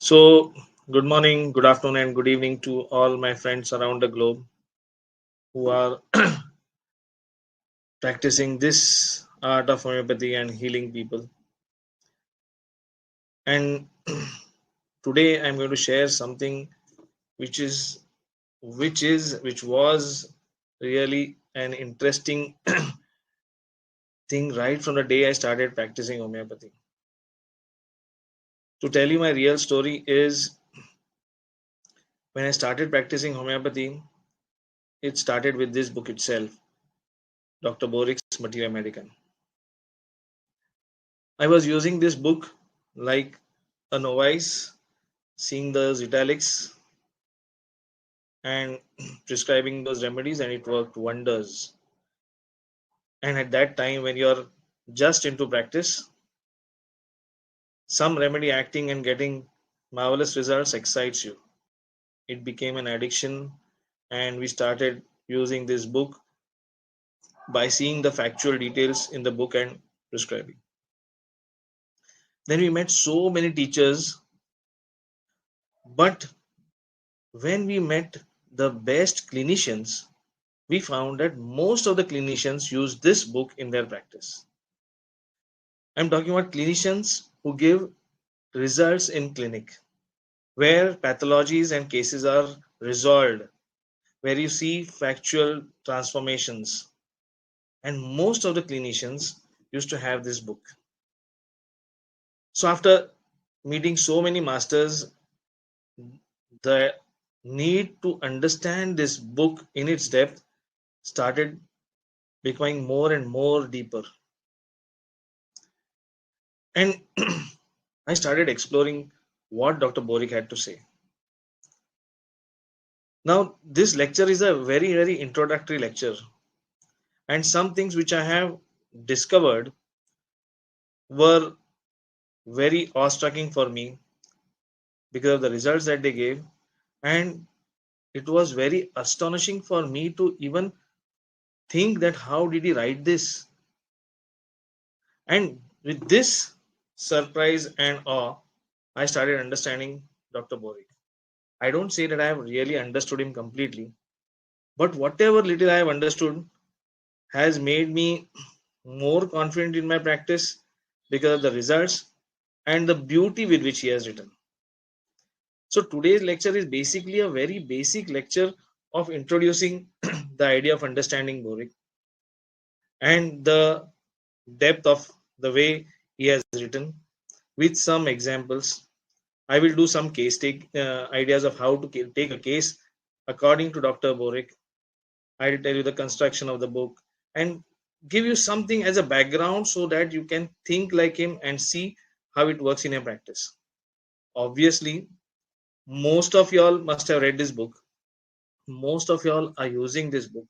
So, good morning, good afternoon, and good evening to all my friends around the globe who are practicing this art of homeopathy and healing people. And today I'm going to share something which is which was really an interesting thing right from the day I started practicing homeopathy. To tell you my real story is when I started practicing homeopathy, it started with this book itself, Dr. Boericke's Materia Medica. I was using this book like a novice, seeing those italics and prescribing those remedies, and it worked wonders. And at that time, when you're just into practice, some remedy acting and getting marvelous results excites you. It became an addiction, and we started using this book by seeing the factual details in the book and prescribing. Then we met so many teachers, but when we met the best clinicians, we found that most of the clinicians use this book in their practice. I'm talking about clinicians who give results in clinic, where pathologies and cases are resolved, where you see factual transformations. And most of the clinicians used to have this book. So, after meeting so many masters, the need to understand this book in its depth started becoming more and more deeper. And I started exploring what Dr. Boericke had to say. Now, this lecture is a very, very introductory lecture, and some things which I have discovered were very awe-striking for me because of the results that they gave, and it was very astonishing for me to even think that how did he write this? And with this surprise and awe, I started understanding Dr. Boericke. I don't say that I have really understood him completely, but whatever little I have understood has made me more confident in my practice because of the results and the beauty with which he has written. So today's lecture is basically a very basic lecture of introducing the idea of understanding Boericke and the depth of the way he has written with some examples. I will do some case take ideas of how to take a case according to Dr. Boericke. I will tell you the construction of the book and give you something as a background so that you can think like him and see how it works in your practice. Obviously, most of y'all must have read this book. Most of y'all are using this book.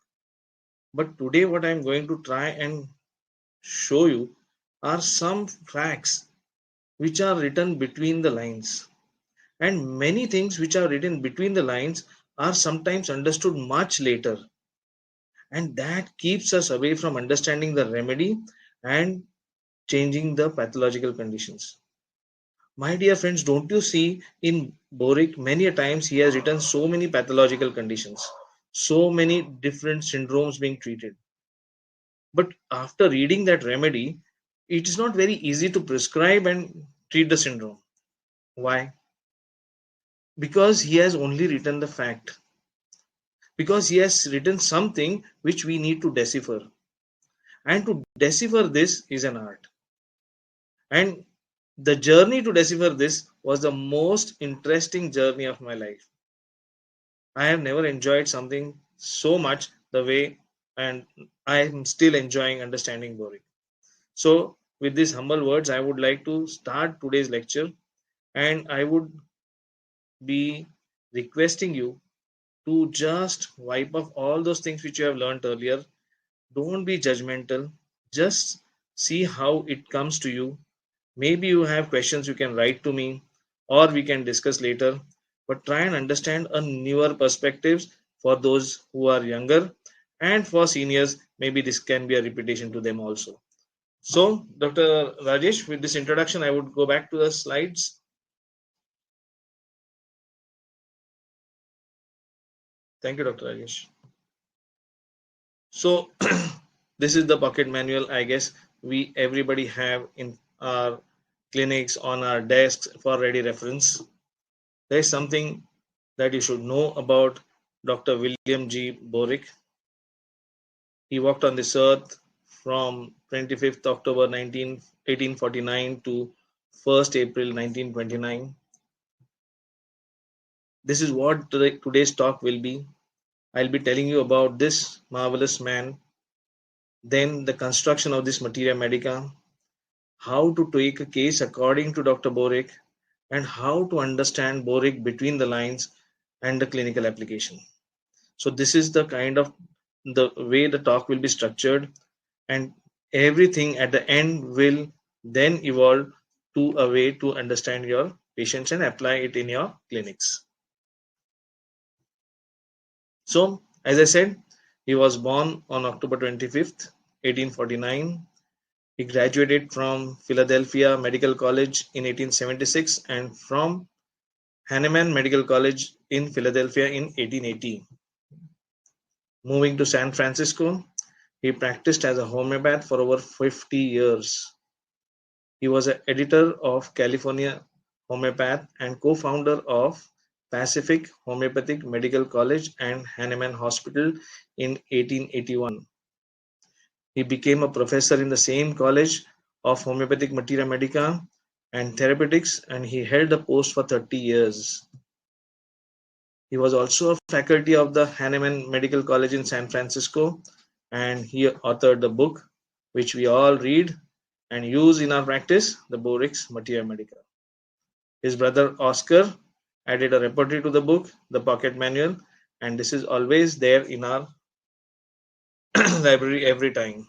But today, what I'm going to try and show you are some facts which are written between the lines. And many things which are written between the lines are sometimes understood much later, and that keeps us away from understanding the remedy and changing the pathological conditions. My dear friends, don't you see in Boericke many a times he has written so many pathological conditions, so many different syndromes being treated. But after reading that remedy, it is not very easy to prescribe and treat the syndrome. Why? Because he has only written the fact, because he has written something which we need to decipher. And to decipher this is an art. And the journey to decipher this was the most interesting journey of my life. I have never enjoyed something so much the way, and I am still enjoying understanding Boericke. So, with these humble words, I would like to start today's lecture, and I would be requesting you to just wipe off all those things which you have learned earlier. Don't be judgmental. Just see how it comes to you. Maybe you have questions you can write to me or we can discuss later. But try and understand a newer perspectives for those who are younger, and for seniors, maybe this can be a repetition to them also. So, Dr. Rajesh, with this introduction, I would go back to the slides. Thank you, Dr. Rajesh. So this is the pocket manual. I guess we everybody have in our clinics on our desks for ready reference. There is something that you should know about Dr. William G. Boericke. He walked on this earth from 25th October 1849 to 1st April 1929. This is what today's talk will be. I'll be telling you about this marvelous man, then the construction of this materia medica, how to take a case according to Dr. Boericke, and how to understand Boericke between the lines and the clinical application. So this is the kind of the way the talk will be structured, and everything at the end will then evolve to a way to understand your patients and apply it in your clinics. So, as I said, he was born on October 25th, 1849. He graduated from Philadelphia Medical College in 1876 and from Hahnemann Medical College in Philadelphia in 1880. Moving to San Francisco, he practiced as a homeopath for over 50 years. He was an editor of California Homoeopath and co-founder of Pacific Homeopathic Medical College and Hahnemann Hospital in 1881. He became a professor in the same college of homeopathic materia medica and therapeutics, and he held the post for 30 years. He was also a faculty of the Hahnemann Medical College in San Francisco, and he authored the book which we all read and use in our practice, the Boericke's Materia Medica. His brother Oscar added a repertory to the book, the pocket manual, and this is always there in our library every time.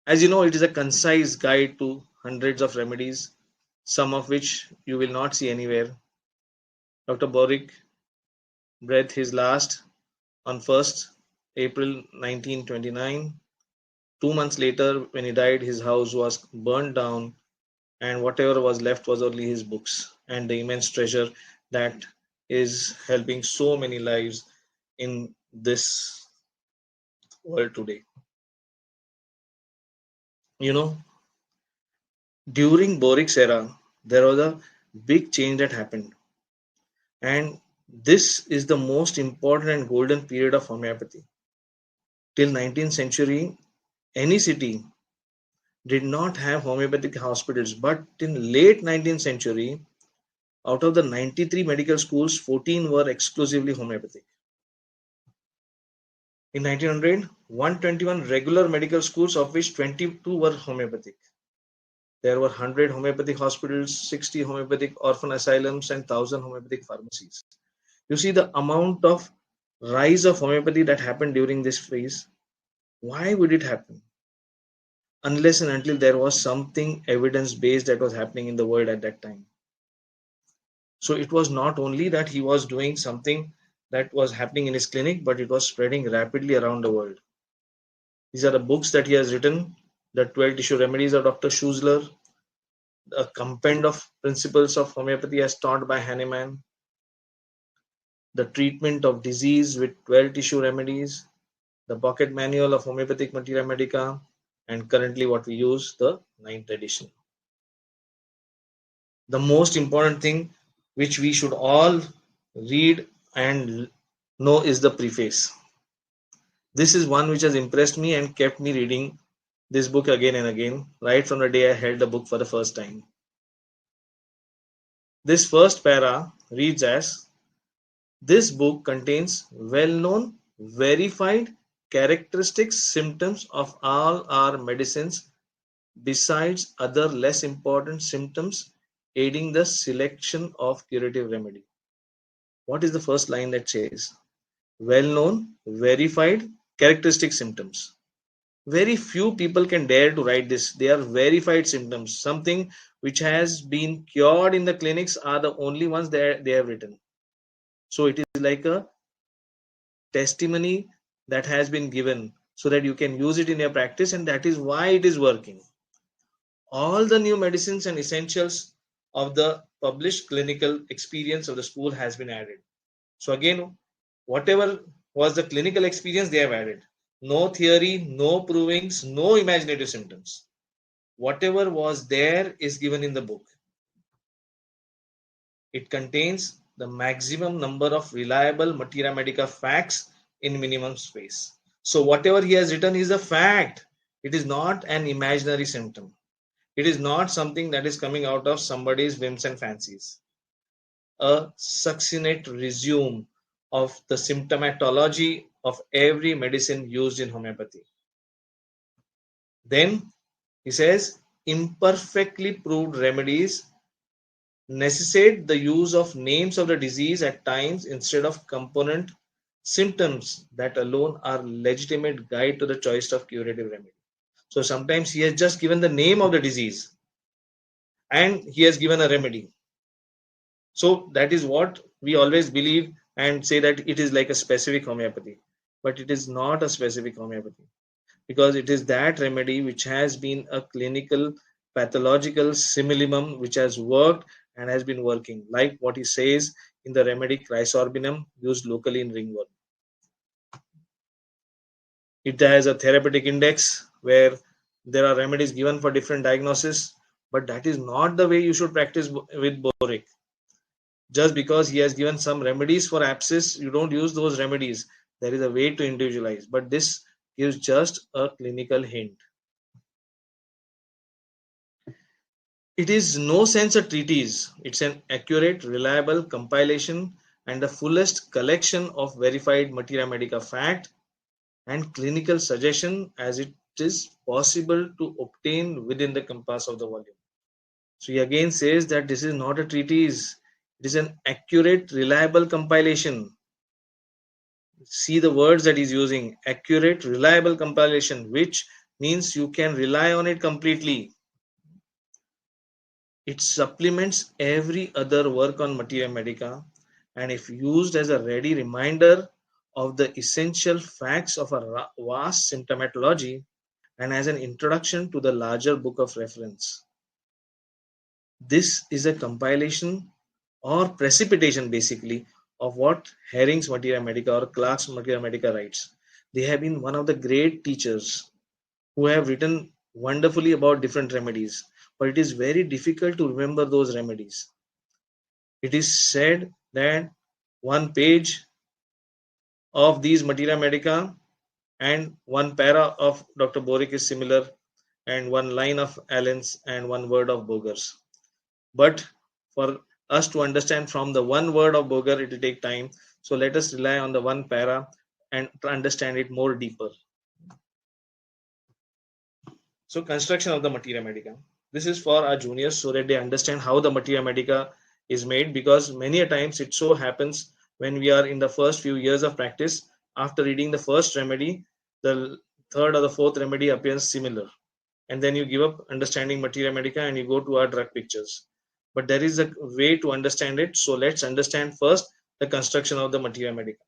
As you know, it is a concise guide to hundreds of remedies, some of which you will not see anywhere. Dr. Boericke breathed his last on 1st April 1929. 2 months later, when he died, his house was burned down, and whatever was left was only his books and the immense treasure that is helping so many lives in this world today. You know, during Boericke's era, there was a big change that happened, and this is the most important and golden period of homeopathy. Till 19th century, any city did not have homeopathic hospitals, but in late 19th century, out of the 93 medical schools, 14 were exclusively homeopathic. In 1900, 121 regular medical schools, of which 22 were homeopathic. There were 100 homeopathic hospitals, 60 homeopathic orphan asylums, and 1,000 homeopathic pharmacies. You see the amount of rise of homeopathy that happened during this phase. Why would it happen? Unless and until there was something evidence-based that was happening in the world at that time. So it was not only that he was doing something that was happening in his clinic, but it was spreading rapidly around the world. These are the books that he has written: the 12 tissue remedies of Dr. Schussler, a compend of principles of homeopathy as taught by Hahnemann, the treatment of disease with 12 tissue remedies, the pocket manual of homeopathic materia medica, and currently what we use, the 9th edition. The most important thing which we should all read and know is the preface. This is one which has impressed me and kept me reading this book again and again, right from the day I held the book for the first time. This first para reads as, this book contains well-known, verified characteristics, symptoms of all our medicines, besides other less important symptoms, aiding the selection of curative remedy. What is the first line that says? Well-known, verified, characteristic symptoms. Very few people can dare to write this. They are verified symptoms. Something which has been cured in the clinics are the only ones that they have written. So it is like a testimony that has been given so that you can use it in your practice, and that is why it is working. All the new medicines and essentials of the published clinical experience of the school has been added. So again, whatever was the clinical experience they have added. No theory, no provings, no imaginative symptoms. Whatever was there is given in the book. It contains the maximum number of reliable materia medica facts in minimum space. So whatever he has written is a fact. It is not an imaginary symptom. It is not something that is coming out of somebody's whims and fancies. A succinct resume of the symptomatology of every medicine used in homeopathy. Then he says imperfectly proved remedies necessitate the use of names of the disease at times instead of component symptoms that alone are legitimate guide to the choice of curative remedy. So sometimes he has just given the name of the disease and he has given a remedy. So that is what we always believe and say that it is like a specific homeopathy, but it is not a specific homeopathy because it is that remedy which has been a clinical pathological simillimum which has worked and has been working, like what he says in the remedy chrysorbinum used locally in ringworm. It has a therapeutic index where there are remedies given for different diagnosis, but that is not the way you should practice with Boericke. Just because he has given some remedies for abscess, you don't use those remedies. There is a way to individualize, but this gives just a clinical hint. It is no sense a treatise. It's an accurate, reliable compilation and the fullest collection of verified materia medica fact and clinical suggestion as it is possible to obtain within the compass of the volume. So he again says that this is not a treatise. It is an accurate, reliable compilation. See the words that he's using. Accurate, reliable compilation, which means you can rely on it completely. It supplements every other work on materia medica and if used as a ready reminder of the essential facts of a vast symptomatology and as an introduction to the larger book of reference. This is a compilation or precipitation basically of what Herring's Materia Medica or Clark's Materia Medica writes. They have been one of the great teachers who have written wonderfully about different remedies, but it is very difficult to remember those remedies. It is said that one page of these Materia Medica and one para of Dr. Boericke is similar, and one line of Allen's and one word of Boger's. But for us to understand from the one word of Boger, it will take time. So let us rely on the one para and understand it more deeper. So construction of the materia medica. This is for our juniors so that they understand how the materia medica is made, because many a times it so happens when we are in the first few years of practice, after reading the first remedy, the third or the fourth remedy appears similar. And then you give up understanding materia medica and you go to our drug pictures. But there is a way to understand it. So let's understand first the construction of the materia medica.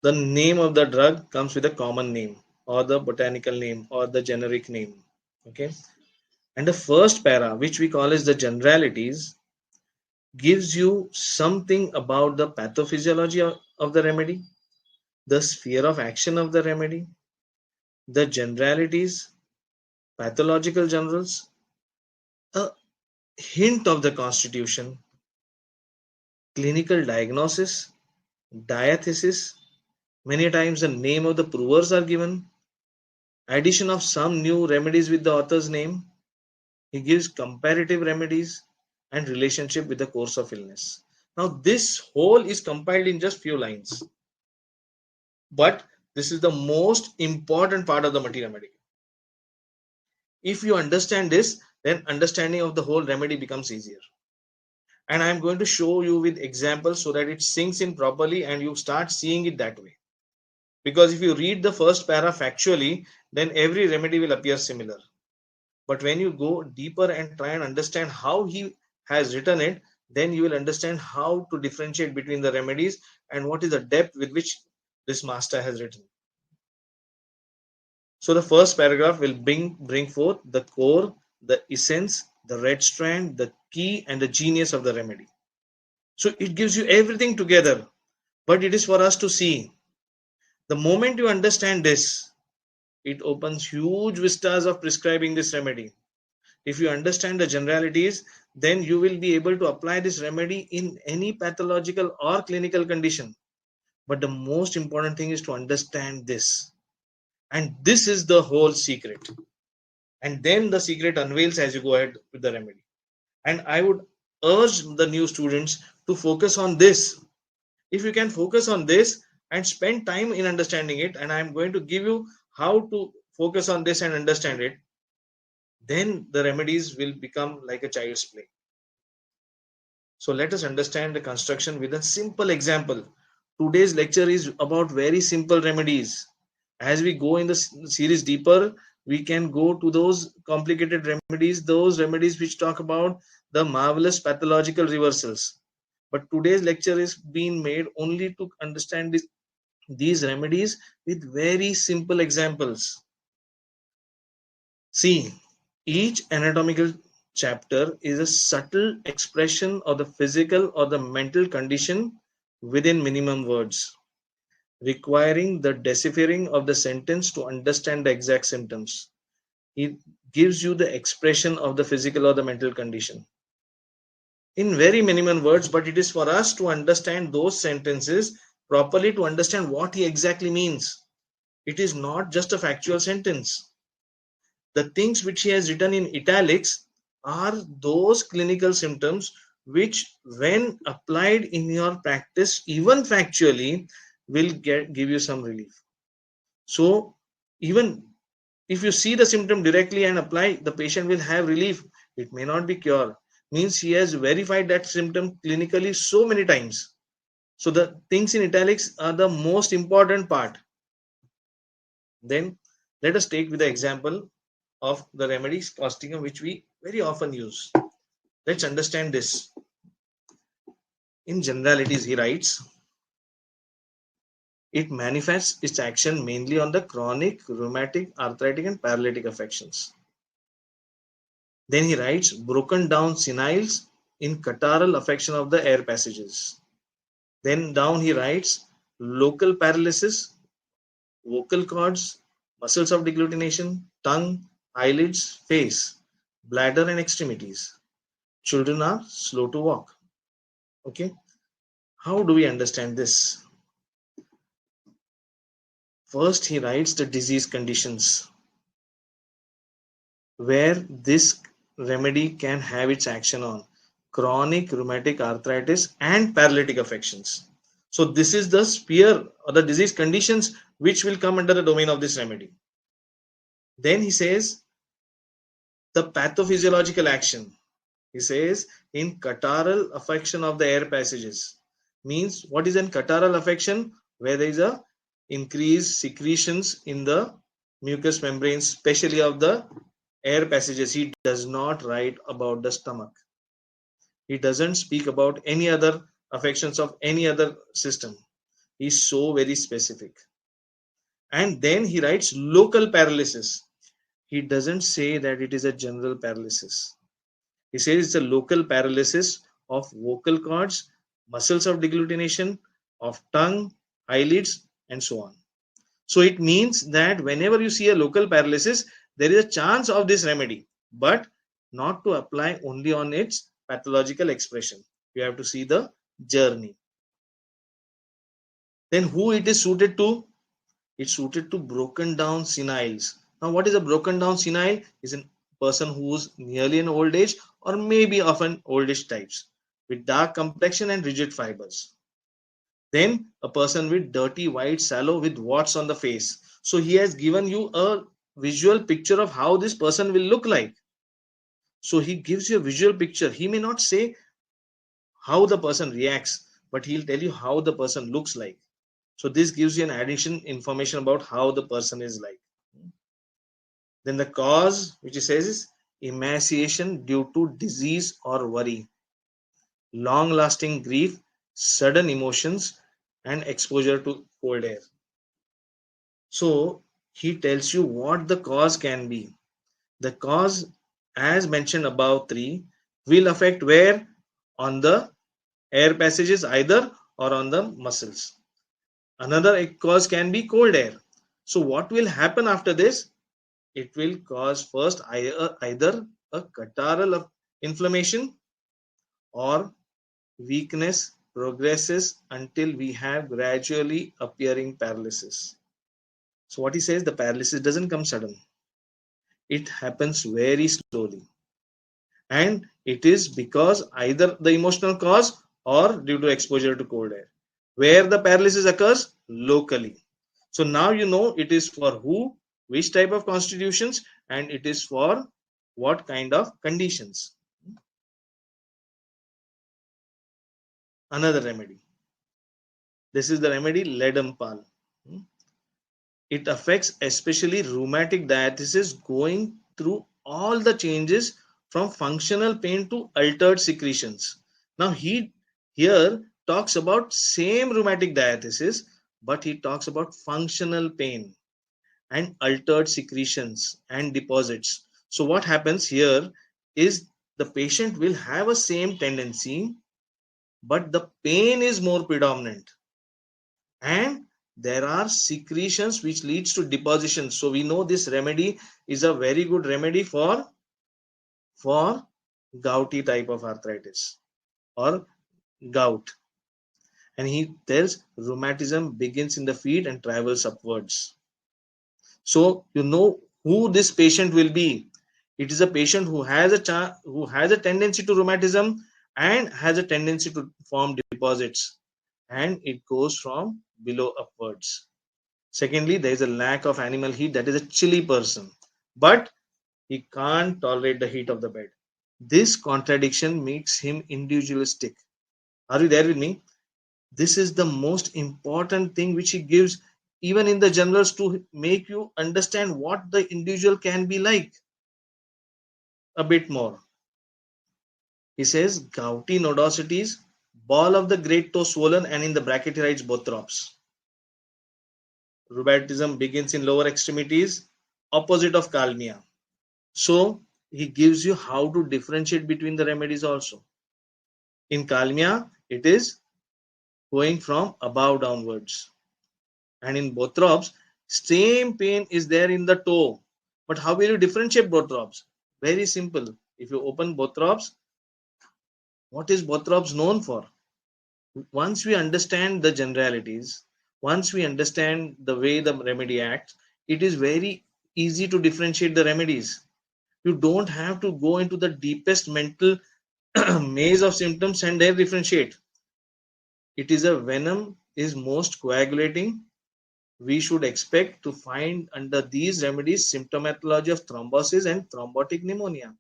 The name of the drug comes with a common name or the botanical name or the generic name. Okay. And the first para, which we call as the generalities, gives you something about the pathophysiology of the remedy, the sphere of action of the remedy, the generalities, pathological generals, a hint of the constitution, clinical diagnosis, diathesis. Many times the name of the provers are given, addition of some new remedies with the author's name. He gives comparative remedies and relationship with the course of illness. Now this whole is compiled in just few lines, but this is the most important part of the materia medica. If you understand this, then understanding of the whole remedy becomes easier. And I'm going to show you with examples so that it sinks in properly and you start seeing it that way. Because if you read the first para factually, then every remedy will appear similar. But when you go deeper and try and understand how he has written it, then you will understand how to differentiate between the remedies and what is the depth with which this master has written. So the first paragraph will bring forth the core, the essence, the red strand, the key and the genius of the remedy. So it gives you everything together, but it is for us to see. The moment you understand this, it opens huge vistas of prescribing this remedy. If you understand the generalities, then you will be able to apply this remedy in any pathological or clinical condition. But the most important thing is to understand this. And this is the whole secret. And then the secret unveils as you go ahead with the remedy. And I would urge the new students to focus on this. If you can focus on this and spend time in understanding it, and I'm going to give you how to focus on this and understand it, then the remedies will become like a child's play. So let us understand the construction with a simple example. Today's lecture is about very simple remedies. As we go in the series deeper, we can go to those complicated remedies, those remedies which talk about the marvelous pathological reversals. But today's lecture is being made only to understand these remedies with very simple examples. See, each anatomical chapter is a subtle expression of the physical or the mental condition within minimum words, requiring the deciphering of the sentence to understand the exact symptoms. It gives you the expression of the physical or the mental condition in very minimum words, but it is for us to understand those sentences properly, to understand what he exactly means. It is not just a factual sentence. The things which he has written in italics are those clinical symptoms which, when applied in your practice, even factually, will give you some relief. So even if you see the symptom directly and apply, the patient will have relief. It may not be cure. Means he has verified that symptom clinically so many times. So the things in italics are the most important part. Then let us take with the example of the remedies costing, which we very often use. Let's understand this. In generalities, he writes, it manifests its action mainly on the chronic, rheumatic, arthritic, and paralytic affections. Then he writes, broken down seniles in catarrhal affection of the air passages. Then down he writes, local paralysis, vocal cords, muscles of degglutination, tongue, eyelids, face, bladder, and extremities. Children are slow to walk. Okay. How do we understand this? First, he writes the disease conditions where this remedy can have its action on: chronic rheumatic arthritis and paralytic affections. So this is the sphere or the disease conditions which will come under the domain of this remedy. Then he says the pathophysiological action. He says in catarrhal affection of the air passages. Means what is in catarrhal affection? Where there is a increased secretions in the mucous membranes, especially of the air passages. He does not write about the stomach. He doesn't speak about any other affections of any other system. He's so very specific. And then he writes local paralysis. He doesn't say that it is a general paralysis. He says it's a local paralysis of vocal cords, muscles of degglutination, of tongue, eyelids, and so on. So it means that whenever you see a local paralysis, there is a chance of this remedy, but not to apply only on its pathological expression. You have to see the journey. Then who it is suited to? It's suited to broken down seniles. Now, what is a broken down senile? Is a person who's nearly in old age or maybe of an oldish types with dark complexion and rigid fibers. Then a person with dirty white sallow with warts on the face. So he has given you a visual picture of how this person will look like. So he gives you a visual picture. He may not say how the person reacts, but he'll tell you how the person looks like. So this gives you an addition information about how the person is like. Then the cause, which he says, is emaciation due to disease or worry, long lasting grief, sudden emotions, and exposure to cold air. So he tells you what the cause can be. The cause, as mentioned above 3, will affect where? On the air passages either or on the muscles. Another cause can be cold air. So what will happen after this? It will cause first either a catarrhal of inflammation, or weakness progresses until we have gradually appearing paralysis. So what he says, the paralysis doesn't come sudden. It happens very slowly. And it is because either the emotional cause or due to exposure to cold air. Where the paralysis occurs? Locally. So now you know it is for who, which type of constitutions, and it is for what kind of conditions. Another remedy. This is the remedy Ledampal. It affects especially rheumatic diathesis going through all the changes from functional pain to altered secretions. Now he here talks about same rheumatic diathesis, but he talks about functional pain and altered secretions and deposits. So what happens here is the patient will have a same tendency, but the pain is more predominant, and there are secretions which leads to deposition. So we know this remedy is a very good remedy for gouty type of arthritis or gout. And he tells rheumatism begins in the feet and travels upwards. So you know who this patient will be. It is a patient who has a tendency to rheumatism and has a tendency to form deposits, and it goes from below upwards. Secondly, there is a lack of animal heat, that is a chilly person, but he can't tolerate the heat of the bed. This contradiction makes him individualistic. Are you there with me? This is the most important thing which he gives even in the generals to make you understand what the individual can be like a bit more. He says gouty nodosities, ball of the great toe swollen, and in the bracket he writes bothrops. Rheumatism begins in lower extremities, opposite of kalmia. So he gives you how to differentiate between the remedies also. In kalmia, it is going from above downwards. And in bothrops, same pain is there in the toe. But how will you differentiate bothrops? Very simple. If you open bothrops, what is bothrops known for? Once we understand the generalities, once we understand the way the remedy acts, it is very easy to differentiate the remedies. You don't have to go into the deepest mental maze of symptoms and then differentiate. It is a venom is most coagulating. We should expect to find under these remedies symptomatology of thrombosis and thrombotic pneumonia,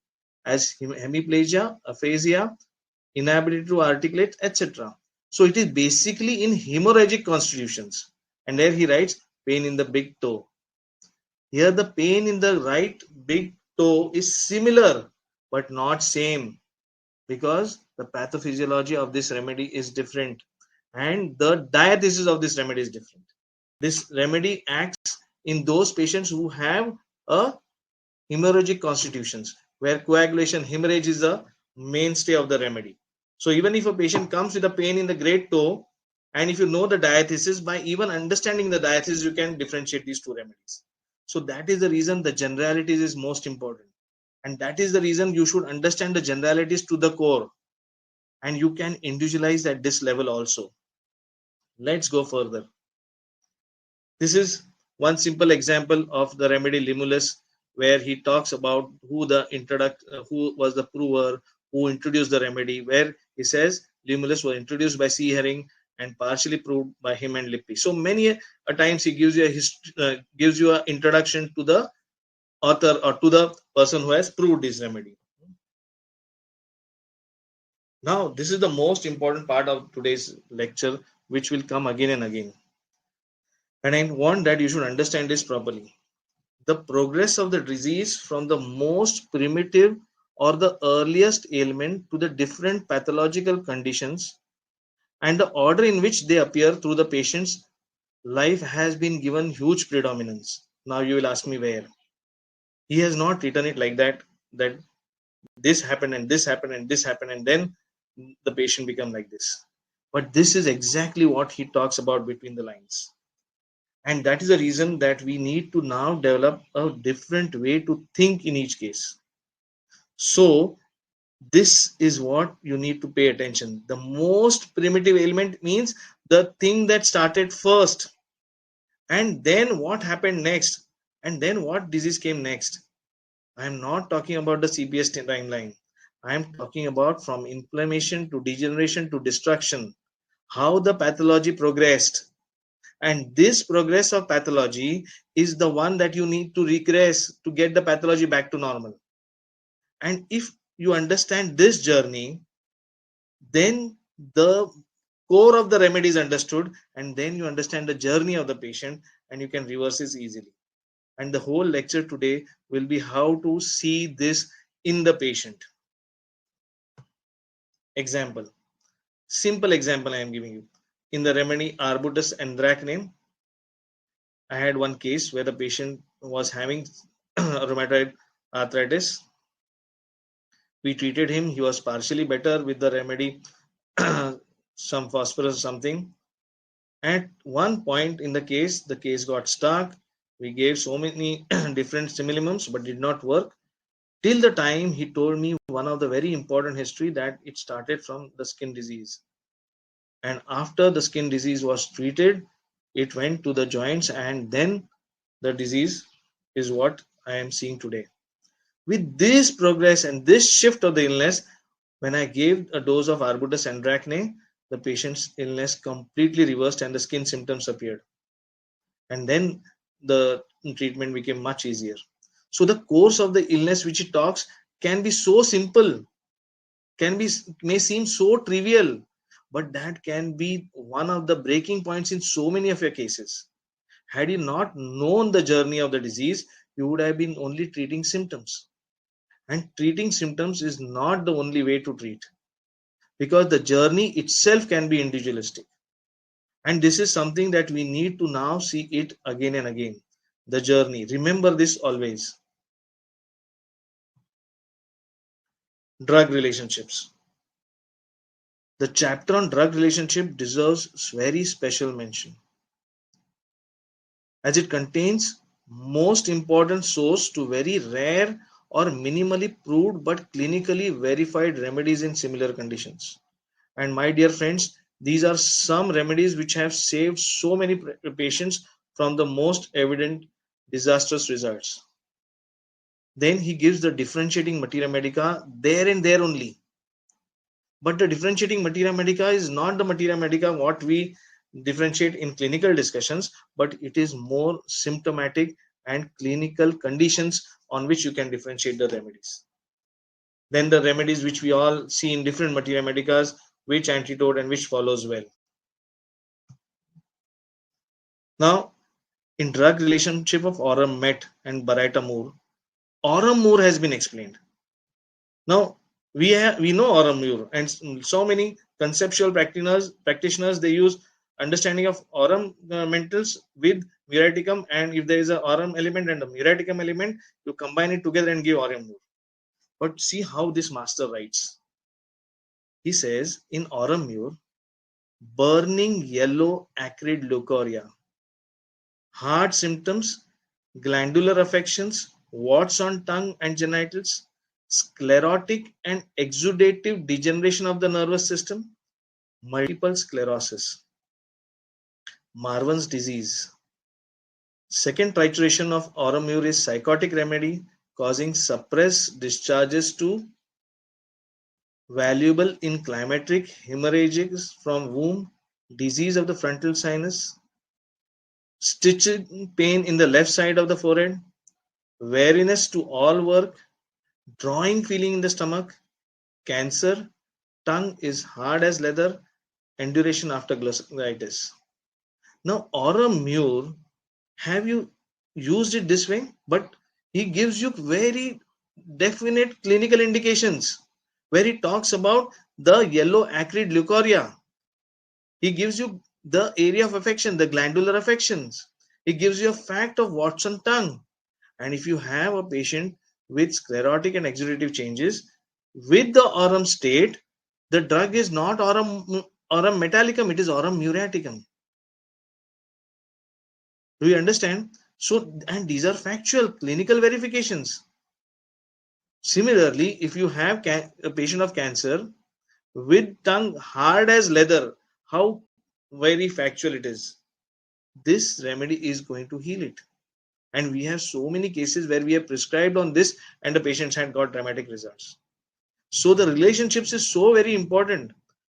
as hemiplegia, aphasia, inability to articulate, etc. So it is basically in hemorrhagic constitutions. And there he writes pain in the big toe. Here the pain in the right big toe is similar but not same, because the pathophysiology of this remedy is different and the diathesis of this remedy is different. This remedy acts in those patients who have a hemorrhagic constitutions, where coagulation, hemorrhage is the mainstay of the remedy. So even if a patient comes with a pain in the great toe, and if you know the diathesis, by even understanding the diathesis, you can differentiate these two remedies. So that is the reason the generalities is most important. And that is the reason you should understand the generalities to the core. And you can individualize at this level also. Let's go further. This is one simple example of the remedy Limulus, where he talks about who was the prover, who introduced the remedy, where he says Limulus was introduced by C. Herring and partially proved by him and Lippi. So many a times he gives you an introduction to the author or to the person who has proved this remedy. Now, this is the most important part of today's lecture, which will come again and again. And I want that you should understand this properly. The progress of the disease from the most primitive or the earliest ailment to the different pathological conditions and the order in which they appear through the patient's life has been given huge predominance. Now you will ask me where. He has not written it like that, that this happened and this happened and this happened and then the patient become like this. But this is exactly what he talks about between the lines. And that is the reason that we need to now develop a different way to think in each case. So this is what you need to pay attention. The most primitive ailment means the thing that started first, and then what happened next, and then what disease came next. I am not talking about the CPS timeline. I am talking about from inflammation to degeneration to destruction, how the pathology progressed. And this progress of pathology is the one that you need to regress to get the pathology back to normal. And if you understand this journey, then the core of the remedy is understood, and then you understand the journey of the patient, and you can reverse this easily. And the whole lecture today will be how to see this in the patient. Example, simple example I am giving you. In the remedy arbutus andracne, I had one case where the patient was having rheumatoid arthritis. We treated him. He was partially better with the remedy, some phosphorus, something. At one point in the case got stuck. We gave so many different stimulants, but did not work. Till the time he told me one of the very important history that it started from the skin disease. And after the skin disease was treated, it went to the joints, and then the disease is what I am seeing today. With this progress and this shift of the illness, when I gave a dose of arbutus andracne, the patient's illness completely reversed and the skin symptoms appeared. And then the treatment became much easier. So the course of the illness which it talks can be so simple, may seem so trivial, but that can be one of the breaking points in so many of your cases. Had you not known the journey of the disease, you would have been only treating symptoms. And treating symptoms is not the only way to treat, because the journey itself can be individualistic. And this is something that we need to now see it again and again. The journey. Remember this always. Drug relationships. The chapter on drug relationship deserves very special mention, as it contains most important source to very rare or minimally proved but clinically verified remedies in similar conditions. And my dear friends, these are some remedies which have saved so many patients from the most evident disastrous results. Then he gives the differentiating materia medica there and there only. But the differentiating materia medica is not the materia medica what we differentiate in clinical discussions, but it is more symptomatic and clinical conditions on which you can differentiate the remedies. Then the remedies which we all see in different materia medicas, which antidote and which follows well. Now, in drug relationship of Aurum Met and Baraita-Moore, Aurum Moore has been explained. Now, we know Aurum Moore, and so many conceptual practitioners they use understanding of Aurum mentals with muriaticum, and if there is a Aurum element and a muriaticum element, you combine it together and give Aurum Moore. But see how this master writes. He says in Aurum Moore, burning yellow acrid leucorrhea, heart symptoms, glandular affections, warts on tongue and genitals, sclerotic and exudative degeneration of the nervous system, multiple sclerosis, Marvan's disease. Second titration of Aurum Moore is psychotic remedy causing suppressed discharges to valuable in climacteric hemorrhages from womb, disease of the frontal sinus, stitching pain in the left side of the forehead, weariness to all work, drawing feeling in the stomach, cancer, tongue is hard as leather, enduration after glossitis. Now, Aurum Moore, have you used it this way? But he gives you very definite clinical indications where he talks about the yellow acrid leucorrhea. He gives you the area of affection, the glandular affections. He gives you a fact of warts on tongue. And if you have a patient with sclerotic and exudative changes with the Aurum state, The drug is not aurum metallicum, it is aurum muriaticum. Do you understand? So, and these are factual clinical verifications. Similarly, if you have a patient of cancer with tongue hard as leather, how very factual it is. This remedy is going to heal it. And we have so many cases where we have prescribed on this and the patients had got dramatic results. So the relationships is so very important,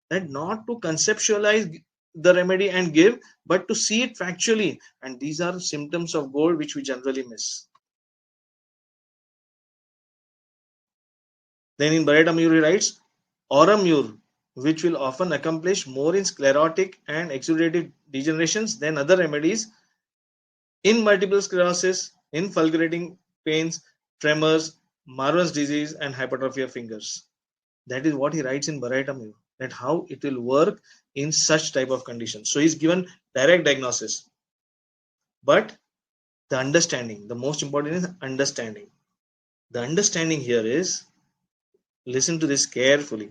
that not to conceptualize the remedy and give, but to see it factually. And these are symptoms of gold which we generally miss. Then in Bharat he writes, Aurum which will often accomplish more in sclerotic and exudative degenerations than other remedies in multiple sclerosis, in fulgurating pains, tremors, Marwan's disease, and hypertrophy of fingers. That is what he writes in Bharat that how it will work in such type of conditions. So he's given direct diagnosis, but the understanding, the most important is understanding. The understanding here is, listen to this carefully.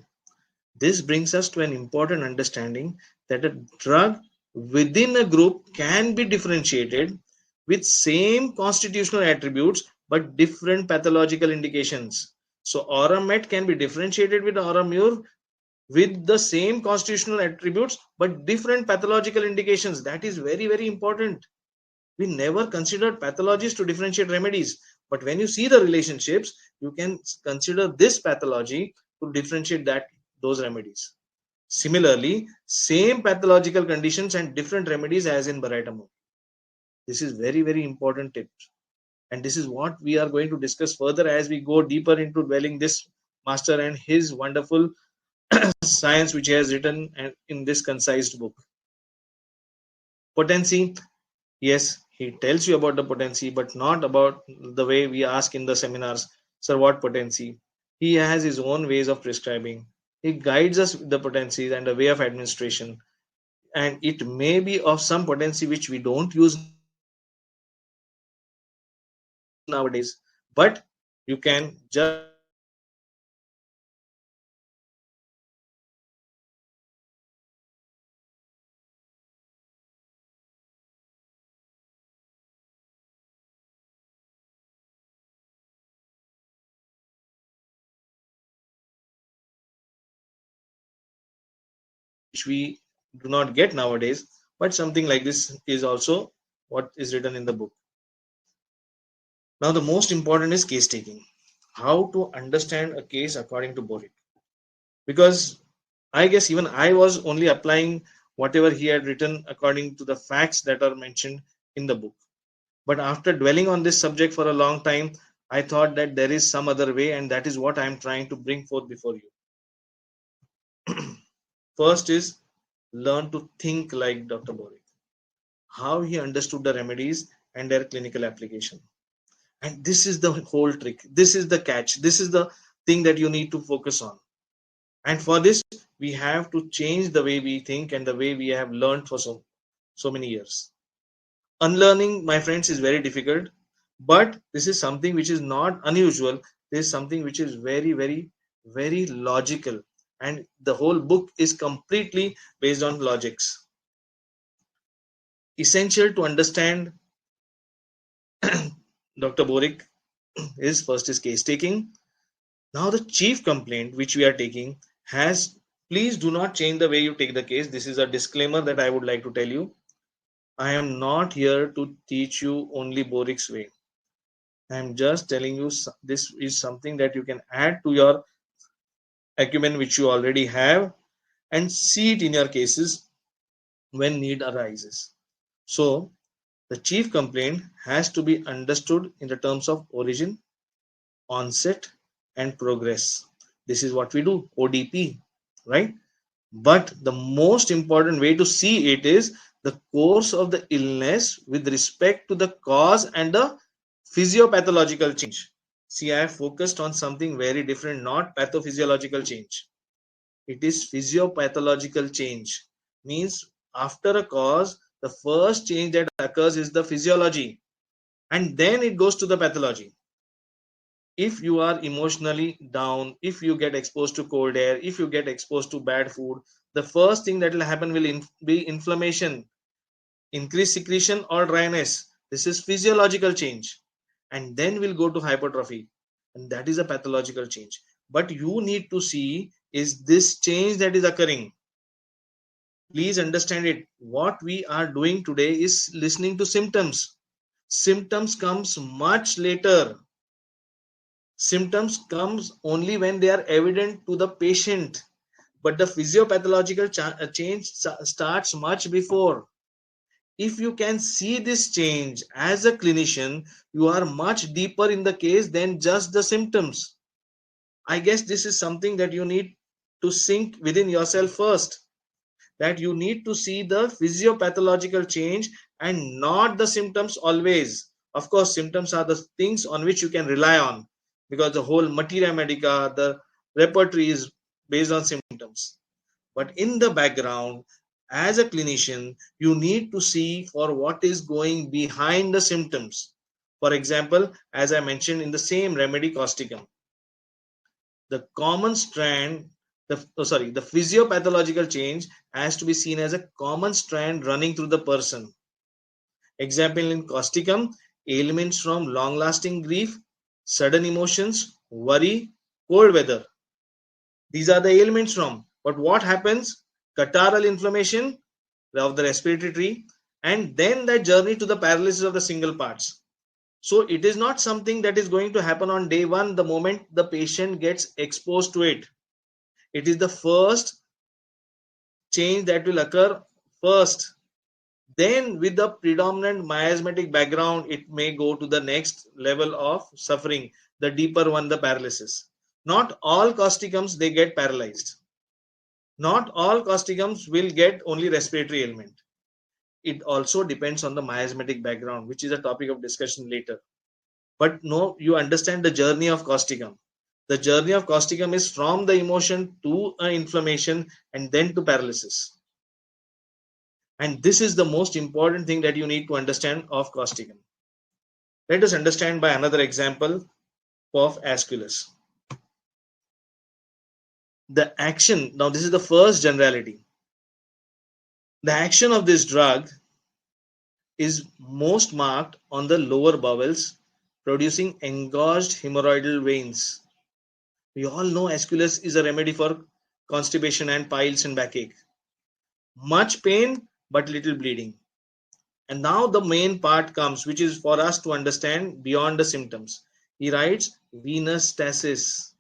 This brings us to an important understanding that a drug within a group can be differentiated with same constitutional attributes but different pathological indications. So Auramet can be differentiated with Auramur with the same constitutional attributes but different pathological indications. That is very, very important. We never considered pathologies to differentiate remedies, but when you see the relationships, you can consider this pathology to differentiate those remedies. Similarly, same pathological conditions and different remedies as in Baraitamu. This is very, very important tip. And this is what we are going to discuss further as we go deeper into dwelling this master and his wonderful science which he has written in this concise book. Potency, yes, he tells you about the potency, but not about the way we ask in the seminars, sir, what potency? He has his own ways of prescribing. He guides us with the potencies and the way of administration. And it may be of some potency which we don't use nowadays, but you can just use the potency which we have learned in the book. Which we do not get nowadays, but something like this is also what is written in the book. Now, the most important is case taking. How to understand a case according to Boericke. Because I guess even I was only applying whatever he had written according to the facts that are mentioned in the book. But after dwelling on this subject for a long time, I thought that there is some other way, and that is what I am trying to bring forth before you. First is learn to think like Dr. Boericke. How he understood the remedies and their clinical application. And this is the whole trick. This is the catch. This is the thing that you need to focus on. And for this, we have to change the way we think and the way we have learned for so many years. Unlearning, my friends, is very difficult, but this is something which is not unusual. This is something which is very, very, very logical. And the whole book is completely based on logics. Essential to understand Dr. Boericke is first is case taking. Now the chief complaint which we are taking has, please do not change the way you take the case. This is a disclaimer that I would like to tell you. I am not here to teach you only Boericke's way. I am just telling you this is something that you can add to your acumen which you already have and see it in your cases when need arises. So the chief complaint has to be understood in the terms of origin, onset, and progress. This is what we do, ODP, right? But the most important way to see it is the course of the illness with respect to the cause and the physiopathological change. See, I have focused on something very different, not pathophysiological change. It is physiopathological change. Means after a cause, the first change that occurs is the physiology, and then it goes to the pathology. If you are emotionally down, if you get exposed to cold air, if you get exposed to bad food, the first thing that will happen will be inflammation, increased secretion or dryness. This is physiological change. And then we'll go to hypertrophy. And that is a pathological change. But you need to see, is this change that is occurring? Please understand it. What we are doing today is listening to symptoms. Symptoms comes much later. Symptoms comes only when they are evident to the patient. But the physiopathological change starts much before. If you can see this change as a clinician, you are much deeper in the case than just the symptoms. I guess this is something that you need to sink within yourself first, that you need to see the physiopathological change and not the symptoms always. Of course, symptoms are the things on which you can rely on, because the whole materia medica, the repertoire is based on symptoms. But in the background, as a clinician, you need to see for what is going behind the symptoms. For example, as I mentioned in the same remedy causticum, the common strand, the physiopathological change has to be seen as a common strand running through the person. Example in causticum, ailments from long-lasting grief, sudden emotions, worry, cold weather. These are the ailments from. But what happens? Catarrhal inflammation of the respiratory tree, and then that journey to the paralysis of the single parts. So it is not something that is going to happen on day one, the moment the patient gets exposed to it. It is the first change that will occur first. Then with the predominant miasmatic background, it may go to the next level of suffering, the deeper one, the paralysis. Not all causticums, they get paralyzed. Not all causticums will get only respiratory ailment. It also depends on the miasmatic background, which is a topic of discussion later. But no, you understand the journey of causticum. The journey of causticum is from the emotion to inflammation and then to paralysis. And this is the most important thing that you need to understand of causticum. Let us understand by another example of asculus. The action, now this is the first generality. The action of this drug is most marked on the lower bowels, producing engorged hemorrhoidal veins. We all know asculus is a remedy for constipation and piles and backache. Much pain, but little bleeding. And now the main part comes, which is for us to understand beyond the symptoms. He writes venous stasis.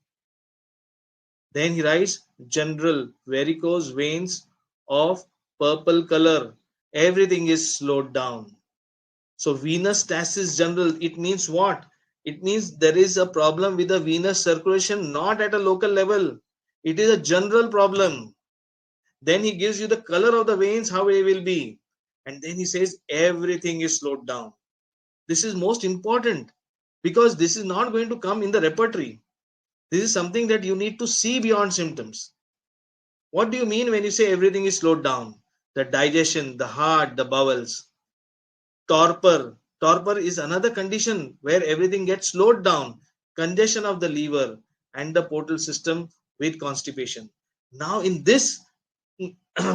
Then he writes general varicose veins of purple color. Everything is slowed down. So venous stasis general, it means what? It means there is a problem with the venous circulation, not at a local level. It is a general problem. Then he gives you the color of the veins, how they will be. And then he says everything is slowed down. This is most important, because this is not going to come in the repertory. This is something that you need to see beyond symptoms. What do you mean when you say everything is slowed down? The digestion, the heart, the bowels. Torpor. Torpor is another condition where everything gets slowed down. Congestion of the liver and the portal system with constipation. Now in this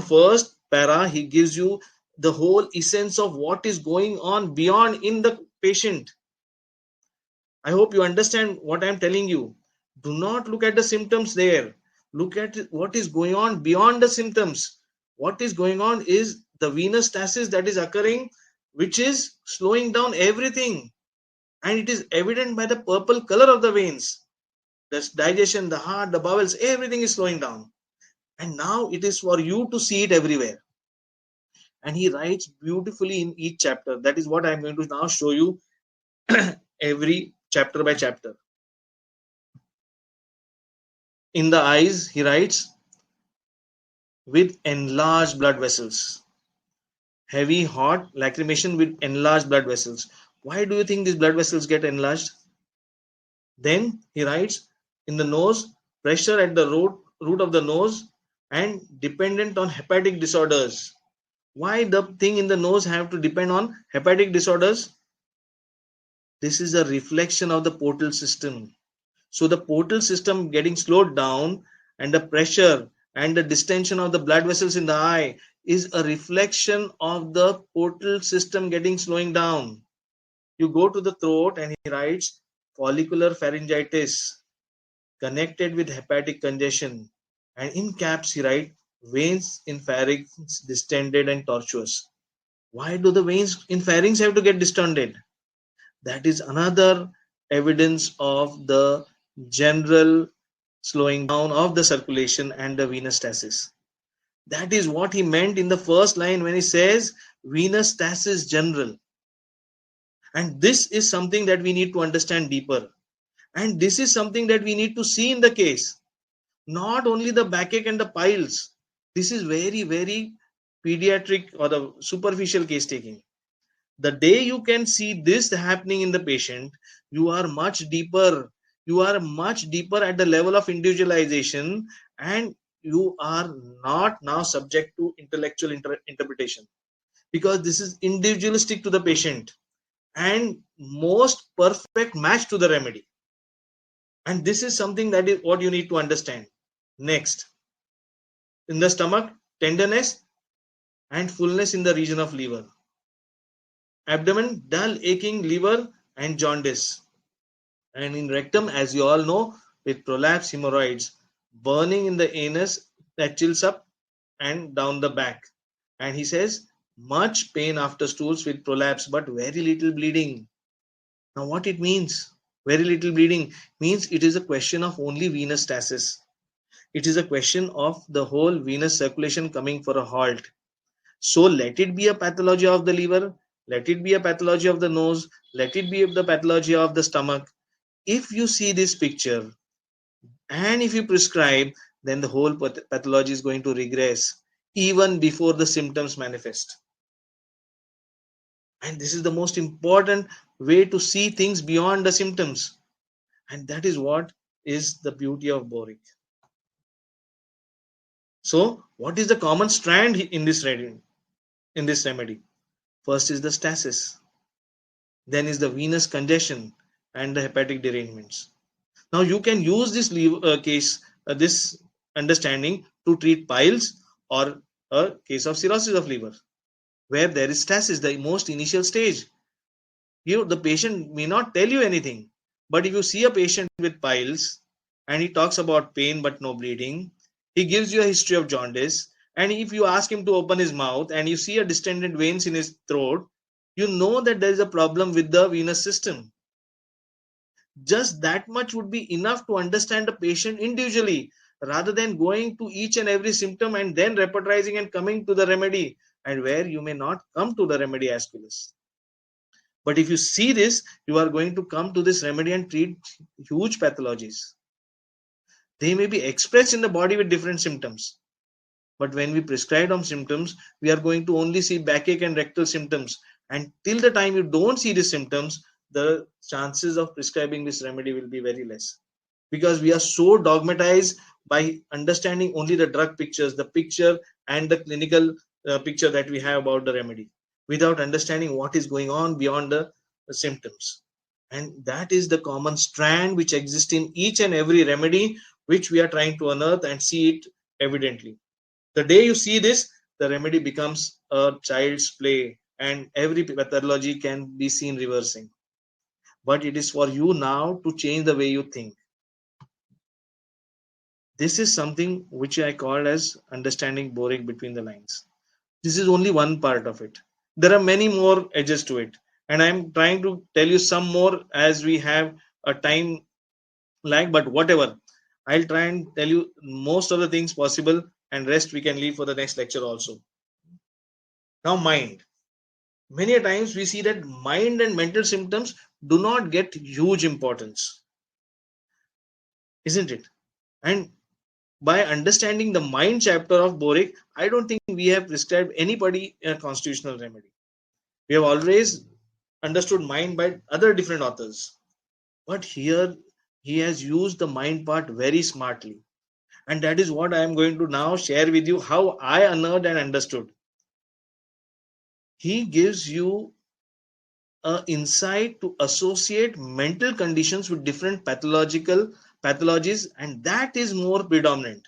first para, he gives you the whole essence of what is going on beyond in the patient. I hope you understand what I am telling you. Do not look at the symptoms there. Look at what is going on beyond the symptoms. What is going on is the venous stasis that is occurring, which is slowing down everything. And it is evident by the purple color of the veins. The digestion, the heart, the bowels, everything is slowing down. And now it is for you to see it everywhere. And he writes beautifully in each chapter. That is what I am going to now show you every chapter by chapter. In the eyes, he writes, with enlarged blood vessels. Heavy, hot lacrimation with enlarged blood vessels. Why do you think these blood vessels get enlarged? Then he writes, in the nose, pressure at the root of the nose and dependent on hepatic disorders. Why the thing in the nose have to depend on hepatic disorders? This is a reflection of the portal system. So the portal system getting slowed down, and the pressure and the distension of the blood vessels in the eye is a reflection of the portal system getting slowing down. You go to the throat and he writes follicular pharyngitis connected with hepatic congestion, and in caps he writes veins in pharynx distended and tortuous. Why do the veins in pharynx have to get distended? That is another evidence of the general slowing down of the circulation and the venous stasis. That is what he meant in the first line when he says venous stasis general. And this is something that we need to understand deeper. And this is something that we need to see in the case. Not only the backache and the piles. This is very, very pediatric or the superficial case taking. The day you can see this happening in the patient, you are much deeper. You are much deeper at the level of individualization, and you are not now subject to intellectual interpretation, because this is individualistic to the patient and most perfect match to the remedy. And this is something that is what you need to understand. Next, in the stomach, tenderness and fullness in the region of liver. Abdomen, dull, aching, liver, and jaundice. And in rectum, as you all know, with prolapse, hemorrhoids, burning in the anus that chills up and down the back. And he says, much pain after stools with prolapse, but very little bleeding. Now, what it means? Very little bleeding means it is a question of only venous stasis. It is a question of the whole venous circulation coming for a halt. So let it be a pathology of the liver, let it be a pathology of the nose, let it be the pathology of the stomach. If you see this picture and if you prescribe, then the whole pathology is going to regress even before the symptoms manifest. And this is the most important way to see things beyond the symptoms. And that is what is the beauty of Boericke. So, what is the common strand in this remedy? First is the stasis, then is the venous congestion and the hepatic derangements. Now you can use this this understanding to treat piles or a case of cirrhosis of liver, where there is stasis, the most initial stage. The patient may not tell you anything, but if you see a patient with piles and he talks about pain but no bleeding, he gives you a history of jaundice, and if you ask him to open his mouth and you see a distended veins in his throat, you know that there is a problem with the venous system. Just that much would be enough to understand the patient individually, rather than going to each and every symptom and then repertorizing and coming to the remedy, and where you may not come to the remedy as well. But if you see this, you are going to come to this remedy and treat huge pathologies. They may be expressed in the body with different symptoms. But when we prescribe on symptoms, we are going to only see backache and rectal symptoms. And till the time you don't see these symptoms, the chances of prescribing this remedy will be very less. Because we are so dogmatized by understanding only the drug pictures, the picture and the clinical picture that we have about the remedy, without understanding what is going on beyond the symptoms. And that is the common strand which exists in each and every remedy, which we are trying to unearth and see it evidently. The day you see this, the remedy becomes a child's play, and every pathology can be seen reversing. But it is for you now to change the way you think. This is something which I call as understanding Boericke between the lines. This is only one part of it. There are many more edges to it, and I'm trying to tell you some more as we have a time lag, but whatever. I'll try and tell you most of the things possible, and rest we can leave for the next lecture also. Now, mind. Many times we see that mind and mental symptoms do not get huge importance, isn't it? And by understanding the mind chapter of Boericke, I don't think we have prescribed anybody a constitutional remedy. We have always understood mind by other different authors. But here he has used the mind part very smartly. And that is what I am going to now share with you, how I unearthed and understood. He gives you a insight to associate mental conditions with different pathologies, and that is more predominant.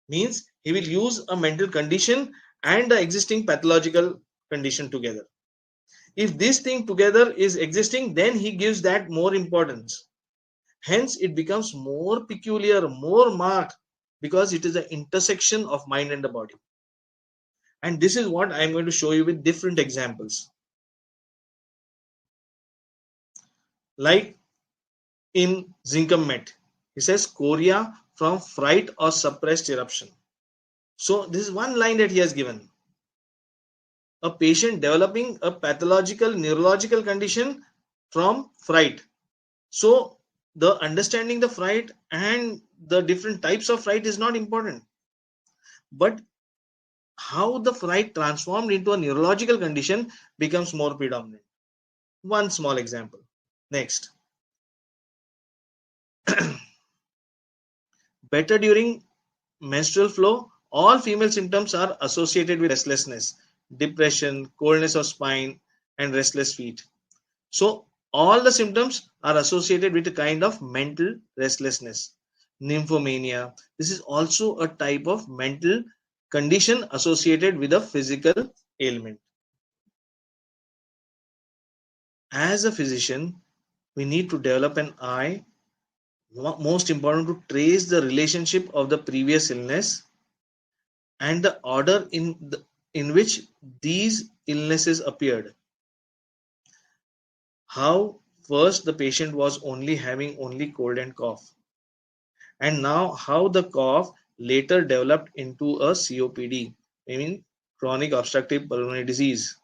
Means he will use a mental condition and the existing pathological condition together. If this thing together is existing, then he gives that more importance. Hence, it becomes more peculiar, more marked, because it is an intersection of mind and the body. And this is what I am going to show you with different examples. Like in Zinkum Met, he says chorea from fright or suppressed eruption. So this is one line that he has given. A patient developing a pathological neurological condition from fright. So the understanding the fright and the different types of fright is not important, but how the fright transformed into a neurological condition becomes more predominant. One small example. Next. Better during menstrual flow, all female symptoms are associated with restlessness, depression, coldness of spine, and restless feet. So all the symptoms are associated with a kind of mental restlessness. Nymphomania. This is also a type of mental condition associated with a physical ailment. As a physician, we need to develop an eye, most important, to trace the relationship of the previous illness and the order in which these illnesses appeared. How first the patient was having only cold and cough, and now how the cough later developed into a COPD, I mean chronic obstructive pulmonary disease.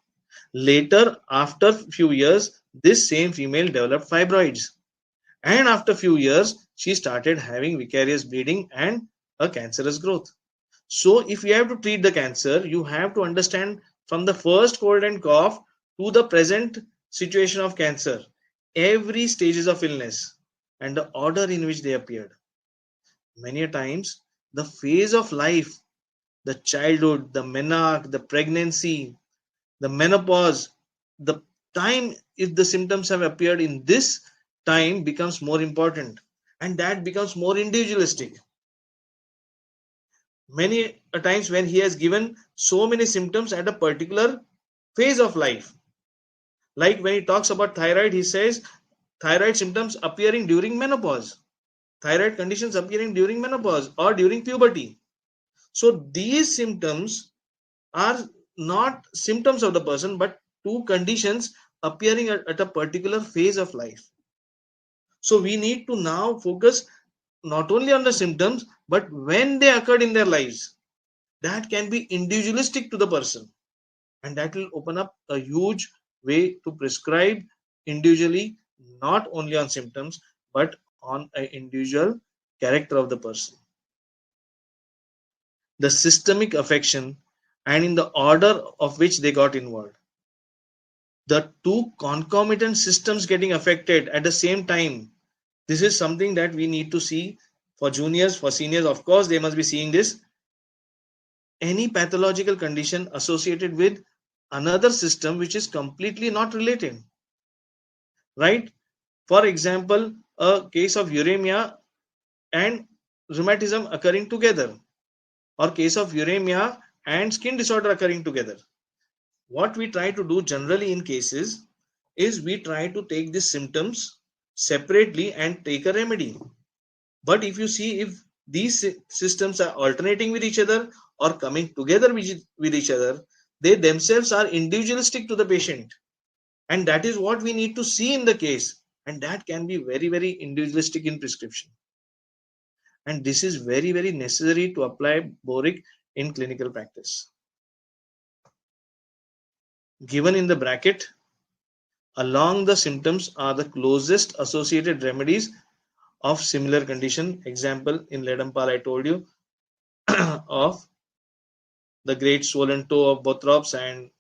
Later, after few years, this same female developed fibroids, and after few years she started having vicarious bleeding and a cancerous growth. So if you have to treat the cancer, you have to understand from the first cold and cough to the present situation of cancer, every stages of illness and the order in which they appeared. Many a times, the phase of life, the childhood, the menarche, the pregnancy, the menopause, the time, if the symptoms have appeared in this time, becomes more important, and that becomes more individualistic. Many a times when he has given so many symptoms at a particular phase of life, like when he talks about thyroid, he says thyroid symptoms appearing during menopause, thyroid conditions appearing during menopause or during puberty. So these symptoms are not symptoms of the person, but two conditions appearing at a particular phase of life. So we need to now focus not only on the symptoms, but when they occurred in their lives. That can be individualistic to the person, and that will open up a huge way to prescribe individually, not only on symptoms, but on an individual character of the person. The systemic affection and in the order of which they got involved. The two concomitant systems getting affected at the same time. This is something that we need to see for juniors, for seniors. Of course, they must be seeing this. Any pathological condition associated with another system which is completely not related. Right? For example, a case of uremia and rheumatism occurring together, or case of uremia and skin disorder occurring together. What we try to do generally in cases is we try to take these symptoms separately and take a remedy. But if you see, if these systems are alternating with each other or coming together with each other, they themselves are individualistic to the patient. And that is what we need to see in the case. And that can be very, very individualistic in prescription. And this is very, very necessary to apply Boericke in clinical practice. Given in the bracket, along the symptoms are the closest associated remedies of similar condition. Example, in Ledampal, I told you of the great swollen toe of Bothrops and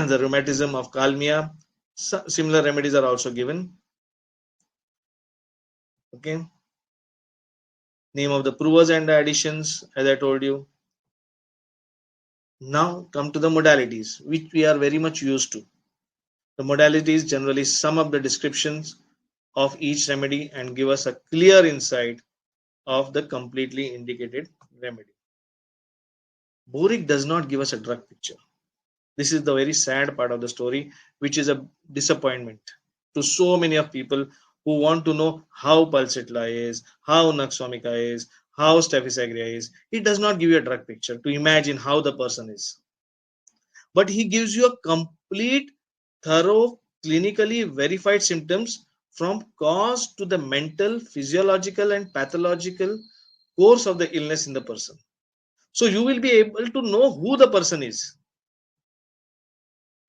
the rheumatism of Kalmia. Similar remedies are also given. Okay. Name of the provers and the additions, as I told you. Now come to the modalities, which we are very much used to. The modalities generally sum up the descriptions of each remedy and give us a clear insight of the completely indicated remedy. Boericke does not give us a drug picture. This is the very sad part of the story, which is a disappointment to so many of people who want to know how Pulsatilla is, how Naxomica is, how Staphylos aureus is. It does not give you a drug picture to imagine how the person is, but he gives you a complete, thorough, clinically verified symptoms from cause to the mental, physiological, and pathological course of the illness in the person. So you will be able to know who the person is.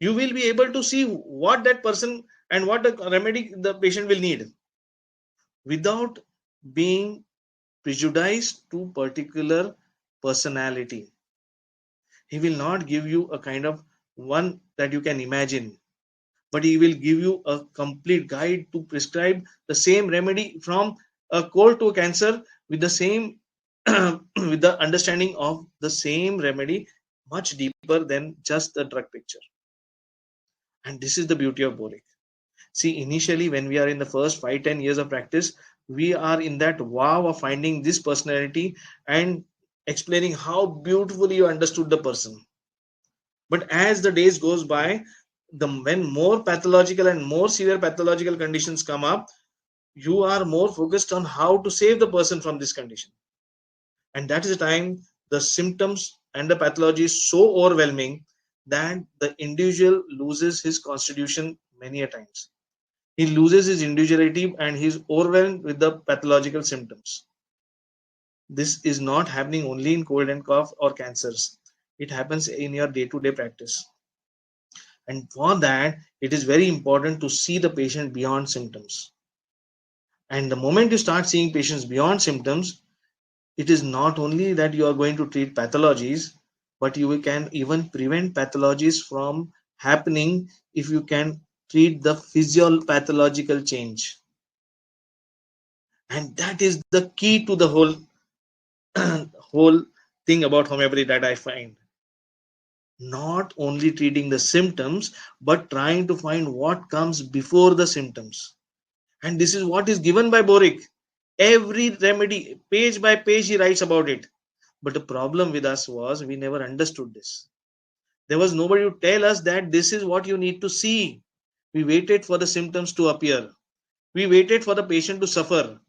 You will be able to see what that person and what the remedy the patient will need without being prejudiced to particular personality. He will not give you a kind of one that you can imagine, but he will give you a complete guide to prescribe the same remedy from a cold to a cancer with the same with the understanding of the same remedy much deeper than just the drug picture. And this is the beauty of Boericke. See, initially, when we are in the first 5-10 years of practice, we are in that wow of finding this personality and explaining how beautifully you understood the person. But as the days goes by, when more pathological and more severe pathological conditions come up, you are more focused on how to save the person from this condition. And that is the time the symptoms and the pathology is so overwhelming that the individual loses his constitution many a times. He loses his individuality and he is overwhelmed with the pathological symptoms. This is not happening only in cold and cough or cancers. It happens in your day-to-day practice. And for that, it is very important to see the patient beyond symptoms. And the moment you start seeing patients beyond symptoms, it is not only that you are going to treat pathologies, but you can even prevent pathologies from happening if you can treat the physiopathological change. And that is the key to the whole whole thing about homeopathy that I find. Not only treating the symptoms, but trying to find what comes before the symptoms. And this is what is given by Boericke. Every remedy, page by page, he writes about it. But the problem with us was we never understood this. There was nobody to tell us that this is what you need to see. We waited for the symptoms to appear. We waited for the patient to suffer.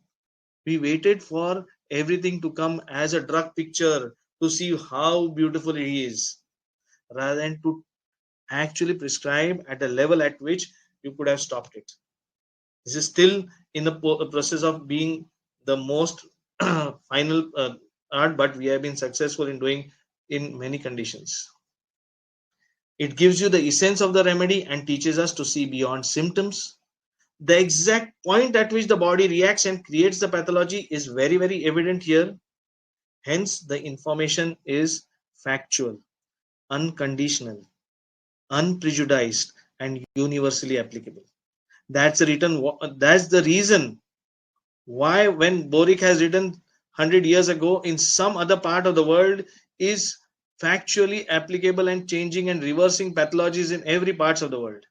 We waited for everything to come as a drug picture to see how beautiful he is, rather than to actually prescribe at a level at which you could have stopped it. This is still in the process of being the most final art, but we have been successful in doing in many conditions. It gives you the essence of the remedy and teaches us to see beyond symptoms. The exact point at which the body reacts and creates the pathology is very, very evident here. Hence, the information is factual, unconditional, unprejudiced, and universally applicable. That's the reason why when Boericke has written 100 years ago in some other part of the world is factually applicable and changing and reversing pathologies in every parts of the world.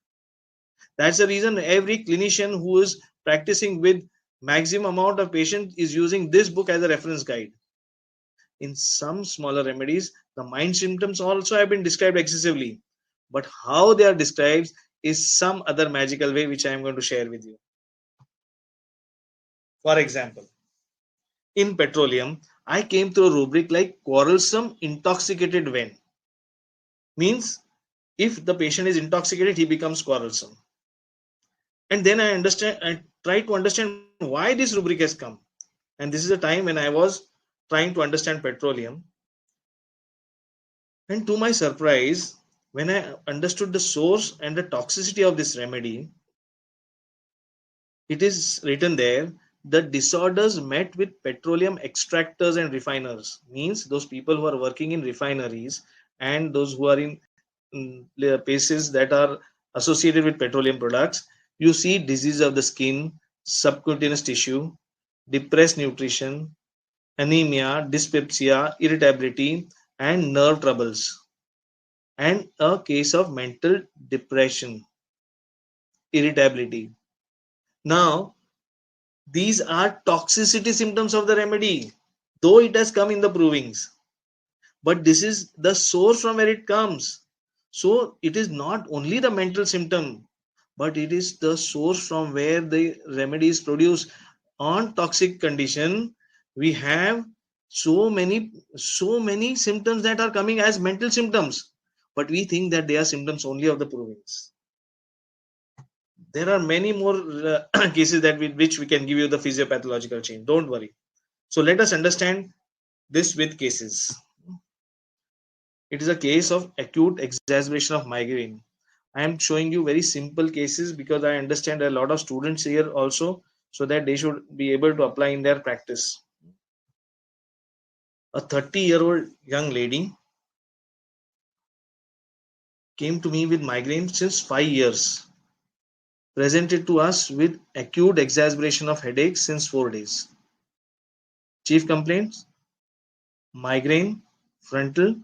That's the reason every clinician who is practicing with maximum amount of patients is using this book as a reference guide. In some smaller remedies, the mind symptoms also have been described excessively, but how they are described is some other magical way which I am going to share with you. For example, in petroleum, I came through a rubric like quarrelsome intoxicated vein. Means if the patient is intoxicated, he becomes quarrelsome. And then I try to understand why this rubric has come. And this is a time when I was trying to understand petroleum. And to my surprise, when I understood the source and the toxicity of this remedy, it is written there the disorders met with petroleum extractors and refiners, means those people who are working in refineries and those who are in places that are associated with petroleum products. You see disease of the skin, subcutaneous tissue, depressed nutrition, anemia, dyspepsia, irritability, and nerve troubles, and a case of mental depression. irritability. Now, these are toxicity symptoms of the remedy, though it has come in the provings. But this is the source from where it comes. So it is not only the mental symptom, but it is the source from where the remedy is produced. On toxic condition, we have so many symptoms that are coming as mental symptoms, but we think that they are symptoms only of the provings. There are many more cases that which we can give you the physiopathological chain. Don't worry. So let us understand this with cases. It is a case of acute exacerbation of migraine. I am showing you very simple cases because I understand a lot of students here also, so that they should be able to apply in their practice. A 30-year-old young lady came to me with migraine since 5 years, presented to us with acute exacerbation of headache since 4 days. Chief complaints: migraine, frontal,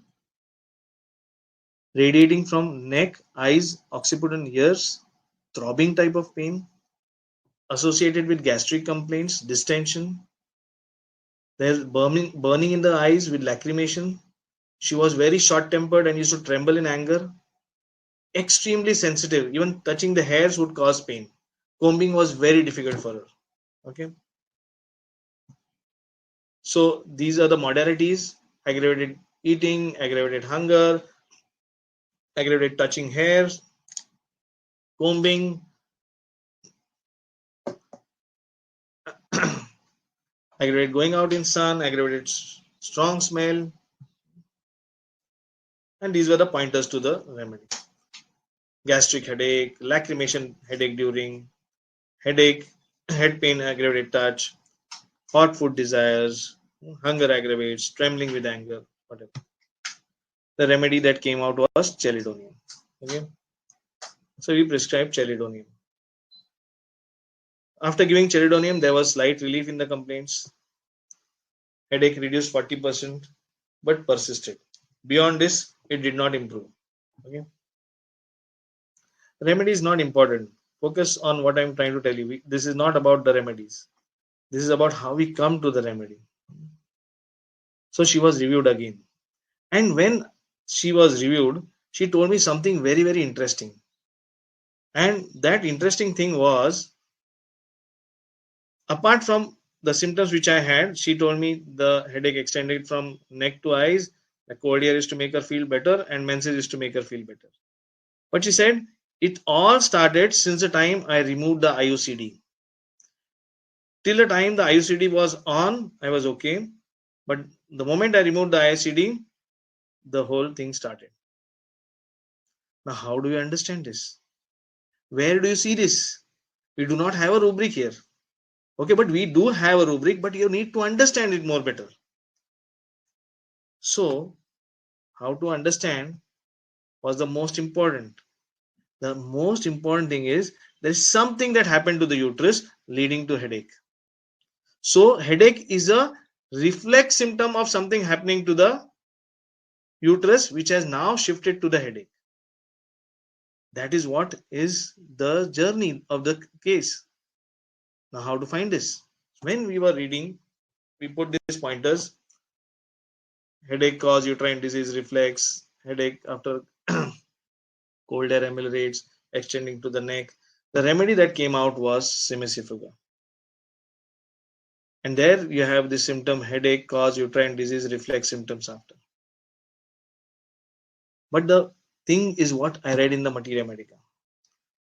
radiating from neck, eyes, occiput and ears, throbbing type of pain, associated with gastric complaints, distension. There's burning in the eyes with lacrimation. She was very short tempered and used to tremble in anger. Extremely sensitive. Even touching the hairs would cause pain. Combing was very difficult for her. Okay. So these are the modalities: aggravated eating, aggravated hunger, aggravated touching hairs, combing, aggravated going out in sun, aggravated strong smell. And these were the pointers to the remedy: gastric headache, lacrimation headache during, headache, head pain, aggravated touch, hot food desires, hunger aggravates, trembling with anger, whatever. The remedy that came out was chelidonium. Okay, so we prescribed chelidonium. After giving chelidonium, there was slight relief in the complaints. Headache reduced 40%, but persisted. Beyond this, it did not improve. Okay, remedy is not important. Focus on what I'm trying to tell you. This is not about the remedies. This is about how we come to the remedy. So she was reviewed again. And when she was reviewed, she told me something very, very interesting. And that interesting thing was, apart from the symptoms which I had, she told me the headache extended from neck to eyes. The cold air used to make her feel better, and menses used to make her feel better. But she said it all started since the time I removed the IUCD. Till the time the IUCD was on, I was okay. But the moment I removed the IUCD, the whole thing started. Now, how do you understand this? Where do you see this? We do not have a rubric here. Okay, but we do have a rubric, but you need to understand it more better. So, how to understand was the most important. The most important thing is there is something that happened to the uterus leading to headache. So, headache is a reflex symptom of something happening to the uterus, which has now shifted to the headache. That is what is the journey of the case. Now, how to find this? When we were reading, we put these pointers: headache cause uterine disease reflex, headache after cold air ameliorates, extending to the neck. The remedy that came out was semicifuga. And there you have the symptom: headache cause uterine disease reflex symptoms after. But the thing is what I read in the Materia Medica.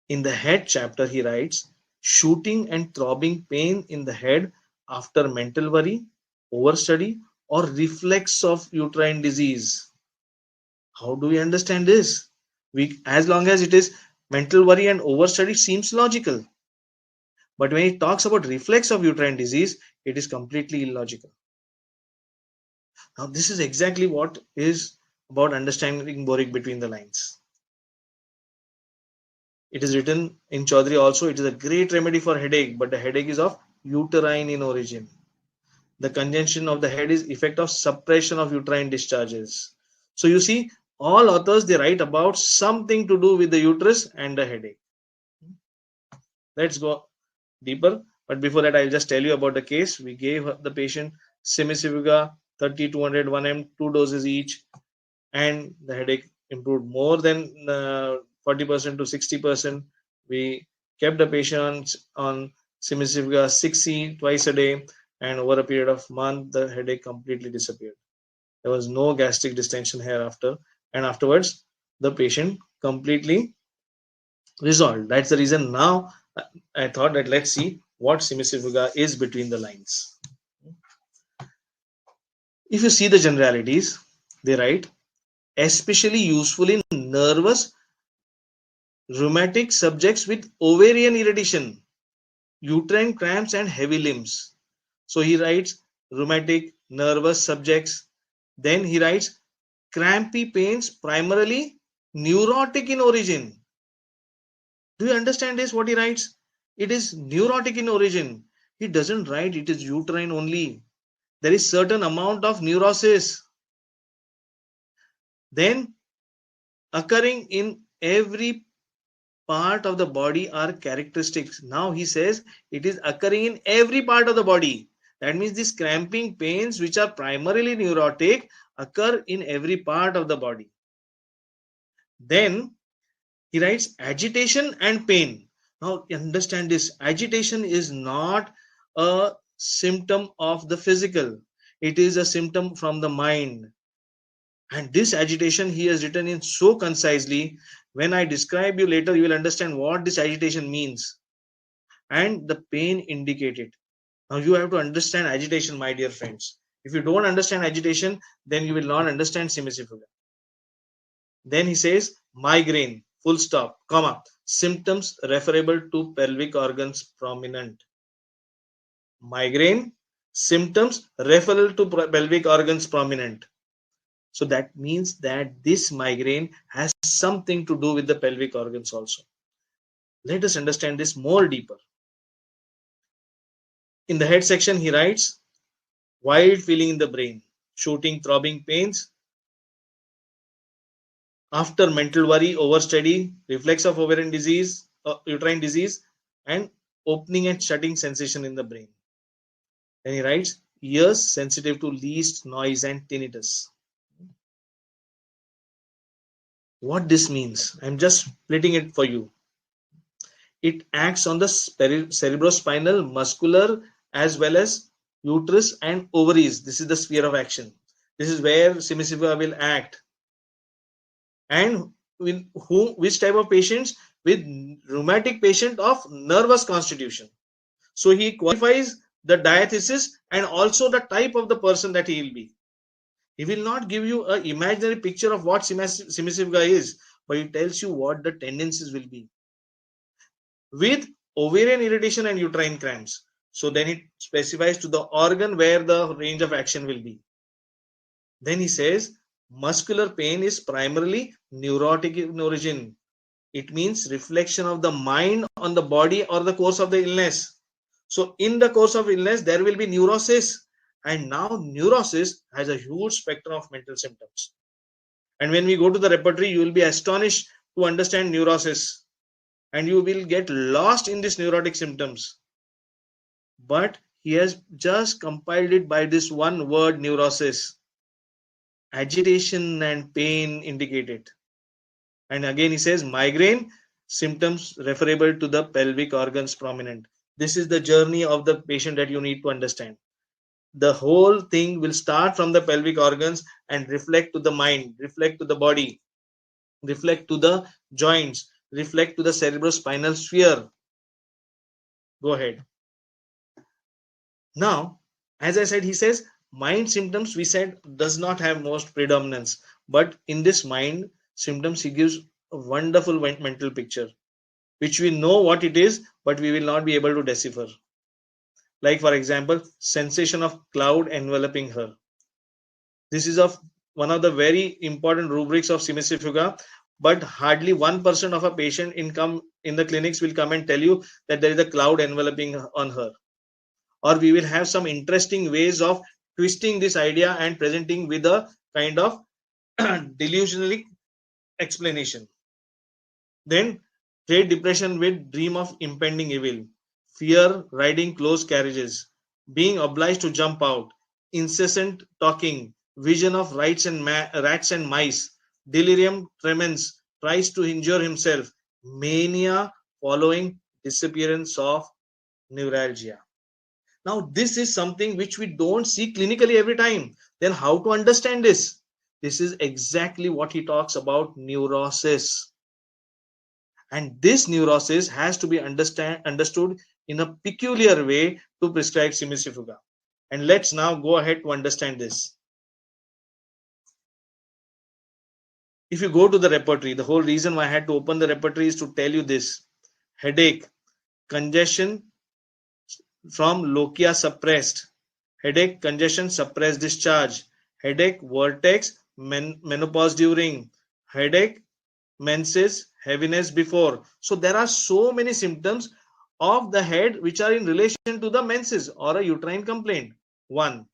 In the head chapter, he writes, shooting and throbbing pain in the head after mental worry, overstudy, or reflex of uterine disease. How do we understand this? As long as it is mental worry and overstudy, seems logical. But when it talks about reflex of uterine disease, it is completely illogical. Now, this is exactly what is about understanding Boericke between the lines. It is written in Chaudhary also, it is a great remedy for headache, but the headache is of uterine in origin. The congestion of the head is effect of suppression of uterine discharges. So you see, all authors, they write about something to do with the uterus and the headache. Let's go deeper. But before that, I'll just tell you about the case. We gave the patient Simisifuga 30, 200, 1 m, 2 doses each, and the headache improved more than 40% to 60%. We kept the patient on Simisifuga 6C twice a day, and over a period of month, the headache completely disappeared. There was no gastric distension hereafter, and afterwards, the patient completely resolved. That's the reason now I thought that let's see what Simisifuga is between the lines. If you see the generalities, they write especially useful in nervous rheumatic subjects with ovarian irritation, uterine cramps, and heavy limbs. So he writes rheumatic nervous subjects. Then he writes crampy pains, primarily neurotic in origin. Do you understand this? What he writes? It is neurotic in origin. He doesn't write it is uterine only. There is certain amount of neurosis. Then occurring in every part of the body are characteristics. Now he says it is occurring in every part of the body. That means these cramping pains, which are primarily neurotic, occur in every part of the body. Then he writes agitation and pain. Now understand this, agitation is not a symptom of the physical, it is a symptom from the mind. And this agitation he has written in so concisely. When I describe you later, you will understand what this agitation means and the pain indicated. Now you have to understand agitation, my dear friends. If you don't understand agitation, then you will not understand Simisifuga. Then he says migraine, full stop, comma, symptoms referable to pelvic organs prominent. Migraine, symptoms referable to pelvic organs prominent. So that means that this migraine has something to do with the pelvic organs also. Let us understand this more deeper. In the head section, he writes wild feeling in the brain, shooting, throbbing pains after mental worry, overstudy, reflex of ovarian disease, uterine disease, and opening and shutting sensation in the brain. Then he writes ears sensitive to least noise and tinnitus. What this means, I'm just splitting it for you. It acts on the cerebrospinal, muscular, as well as uterus and ovaries. This is the sphere of action. This is where Simisifuga will act. And with whom, which type of patients? With rheumatic patient of nervous constitution. So he qualifies the diathesis and also the type of the person that he will be. He will not give you an imaginary picture of what Simisifuga is, but he tells you what the tendencies will be. With ovarian irritation and uterine cramps. So then it specifies to the organ where the range of action will be. Then he says muscular pain is primarily neurotic in origin. It means reflection of the mind on the body or the course of the illness. So in the course of illness, there will be neurosis. And now neurosis has a huge spectrum of mental symptoms. And when we go to the repertory, you will be astonished to understand neurosis. And you will get lost in these neurotic symptoms. But he has just compiled it by this one word, neurosis. Agitation and pain indicated. And again he says migraine, symptoms referable to the pelvic organs prominent. This is the journey of the patient that you need to understand. The whole thing will start from the pelvic organs and reflect to the mind, reflect to the body, reflect to the joints, reflect to the cerebrospinal sphere. Go ahead. Now, as I said, he says mind symptoms, we said, does not have most predominance. But in this mind symptoms, he gives a wonderful mental picture, which we know what it is, but we will not be able to decipher. Like, for example, sensation of cloud enveloping her. This is one of the very important rubrics of Simisifuga, but hardly 1% of a patient in the clinics will come and tell you that there is a cloud enveloping on her. Or we will have some interesting ways of twisting this idea and presenting with a kind of delusional explanation. Then trade depression with dream of impending evil, fear riding close carriages, being obliged to jump out, incessant talking, vision of rats and mice, delirium tremens, tries to injure himself, mania following disappearance of neuralgia. Now, this is something which we don't see clinically every time. Then, how to understand this? This is exactly what he talks about neurosis. And this neurosis has to be understood in a peculiar way to prescribe simisifuga. And let's now go ahead to understand this. If you go to the repertory, the whole reason why I had to open the repertory is to tell you this: headache, congestion from lochia suppressed, headache, congestion, suppressed discharge, headache, vortex, menopause during, headache, menses, heaviness before. So there are so many symptoms of the head which are in relation to the menses or a uterine complaint. One.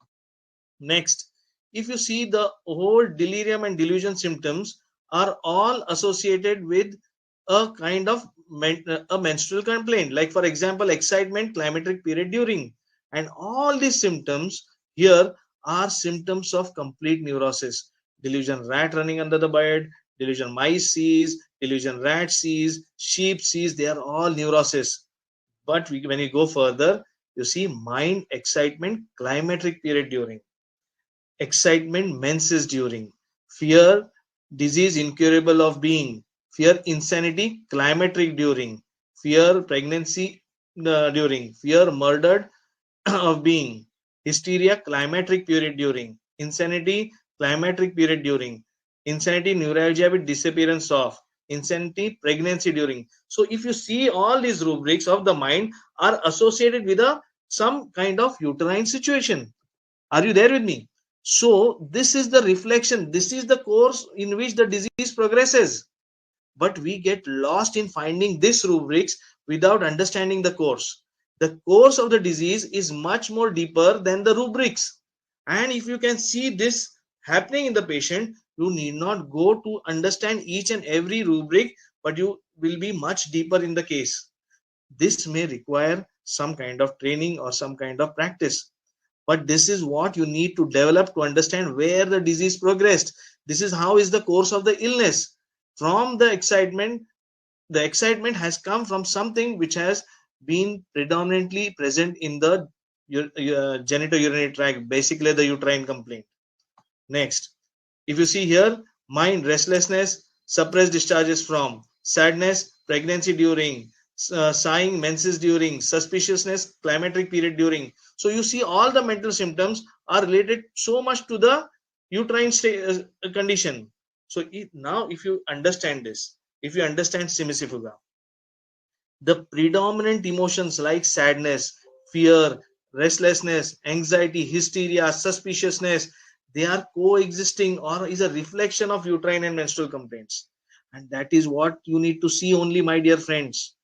Next, if you see, the whole delirium and delusion symptoms are all associated with a kind of a menstrual complaint, like for example excitement, climacteric period during, and all these symptoms here are symptoms of complete neurosis. Delusion rat running under the bed, delusion mice sees, delusion rat sees, sheep sees, they are all neurosis. But when you go further, you see mind excitement, climacteric period during, excitement menses during, fear disease incurable of being, fear insanity climacteric during, fear pregnancy during, fear murdered of being, hysteria climacteric period during, insanity climacteric period during, insanity neuralgia with disappearance of, insanity pregnancy during. So if you see, all these rubrics of the mind are associated with a some kind of uterine situation. Are you there with me? So this is the reflection, this is the course in which the disease progresses. But we get lost in finding these rubrics without understanding the course. The course of the disease is much more deeper than the rubrics. And if you can see this happening in the patient, you need not go to understand each and every rubric, but you will be much deeper in the case. This may require some kind of training or some kind of practice, but this is what you need to develop to understand where the disease progressed. This is how is the course of the illness. From the excitement has come from something which has been predominantly present in the genitourinary tract, basically the uterine complaint. Next, if you see here, mind restlessness, suppressed discharges from, sadness, pregnancy during, sighing, menses during, suspiciousness, climacteric period during. So you see, all the mental symptoms are related so much to the uterine condition. So now if you understand this, if you understand simisifuga, the predominant emotions like sadness, fear, restlessness, anxiety, hysteria, suspiciousness, they are coexisting or is a reflection of uterine and menstrual complaints. And that is what you need to see only, my dear friends,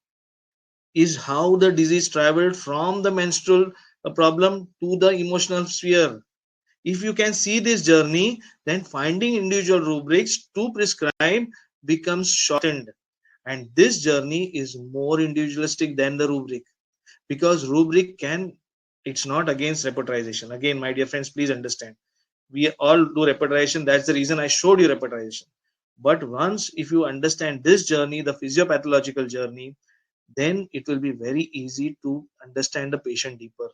is how the disease traveled from the menstrual problem to the emotional sphere. If you can see this journey, then finding individual rubrics to prescribe becomes shortened. And this journey is more individualistic than the rubric, because rubric can, it's not against repertorization. Again, my dear friends, please understand, we all do repertorization. That's the reason I showed you repertorization. But once if you understand this journey, the physiopathological journey, then it will be very easy to understand the patient deeper.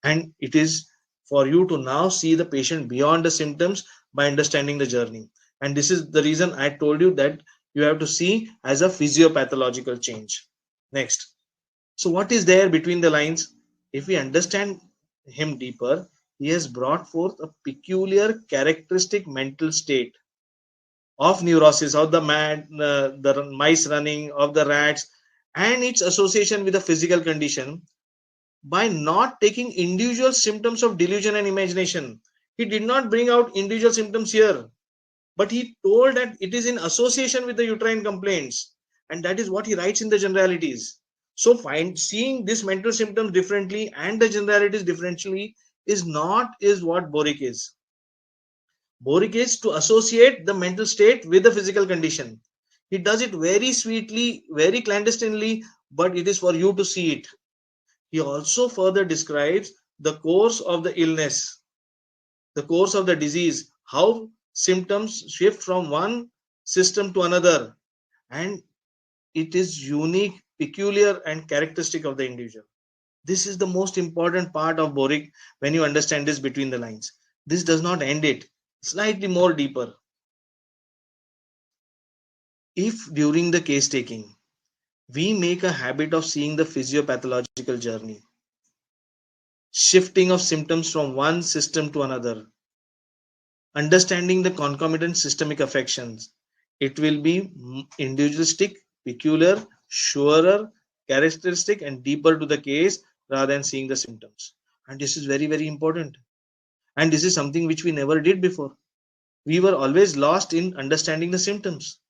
And it is for you to now see the patient beyond the symptoms by understanding the journey. And this is the reason I told you that you have to see as a physiopathological change. Next, so what is there between the lines? If we understand him deeper, he has brought forth a peculiar characteristic mental state of neurosis, of the mice running, of the rats, and its association with the physical condition by not taking individual symptoms of delusion and imagination. He did not bring out individual symptoms here, but he told that it is in association with the uterine complaints, and that is what he writes in the generalities. So seeing these mental symptoms differently and the generalities differently is what Boericke is. Boericke is to associate the mental state with the physical condition. He does it very sweetly, very clandestinely, but it is for you to see it. He also further describes the course of the illness, the course of the disease, how symptoms shift from one system to another, and it is unique, peculiar, and characteristic of the individual. This is the most important part of Boericke when you understand this between the lines. This does not end it, slightly more deeper. If during the case taking, we make a habit of seeing the physiopathological journey, shifting of symptoms from one system to another, understanding the concomitant systemic affections, it will be individualistic, peculiar, surer, characteristic, and deeper to the case rather than seeing the symptoms. And this is very, very important. And this is something which we never did before. We were always lost in understanding the symptoms.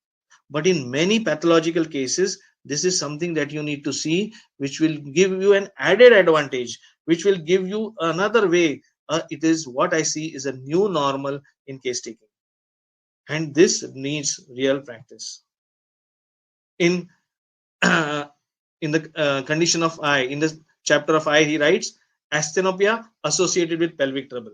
But in many pathological cases, this is something that you need to see, which will give you an added advantage, which will give you another way. It is what I see is a new normal in case taking. And this needs real practice. In in the condition of eye, in the chapter of eye, he writes asthenopia associated with pelvic trouble.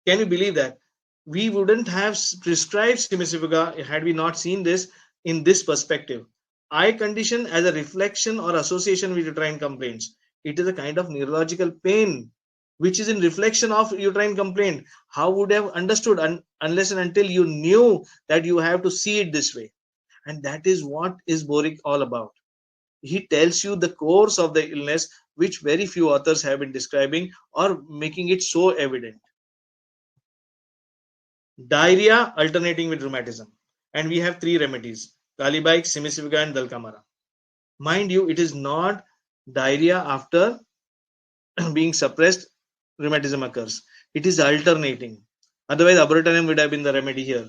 Can you believe that? We wouldn't have prescribed Simisifuga had we not seen this in this perspective. Eye condition as a reflection or association with uterine complaints. It is a kind of neurological pain which is in reflection of uterine complaint. How would have understood unless and until you knew that you have to see it this way? And that is what is Boericke all about. He tells you the course of the illness, which very few authors have been describing or making it so evident. Diarrhea alternating with rheumatism. And we have three remedies: Kalibike, Simisifuga, and Dalkamara. Mind you, it is not diarrhea after being suppressed, rheumatism occurs. It is alternating. Otherwise, abrotanum would have been the remedy here.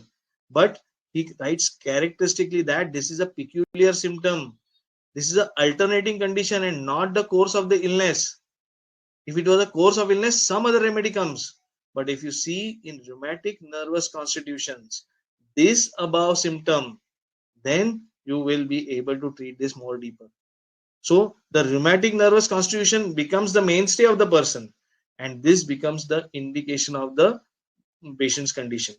But he writes characteristically that this is a peculiar symptom. This is an alternating condition and not the course of the illness. If it was a course of illness, some other remedy comes. But if you see in rheumatic nervous constitutions, this above symptom, then you will be able to treat this more deeper. So the rheumatic nervous constitution becomes the mainstay of the person, and this becomes the indication of the patient's condition.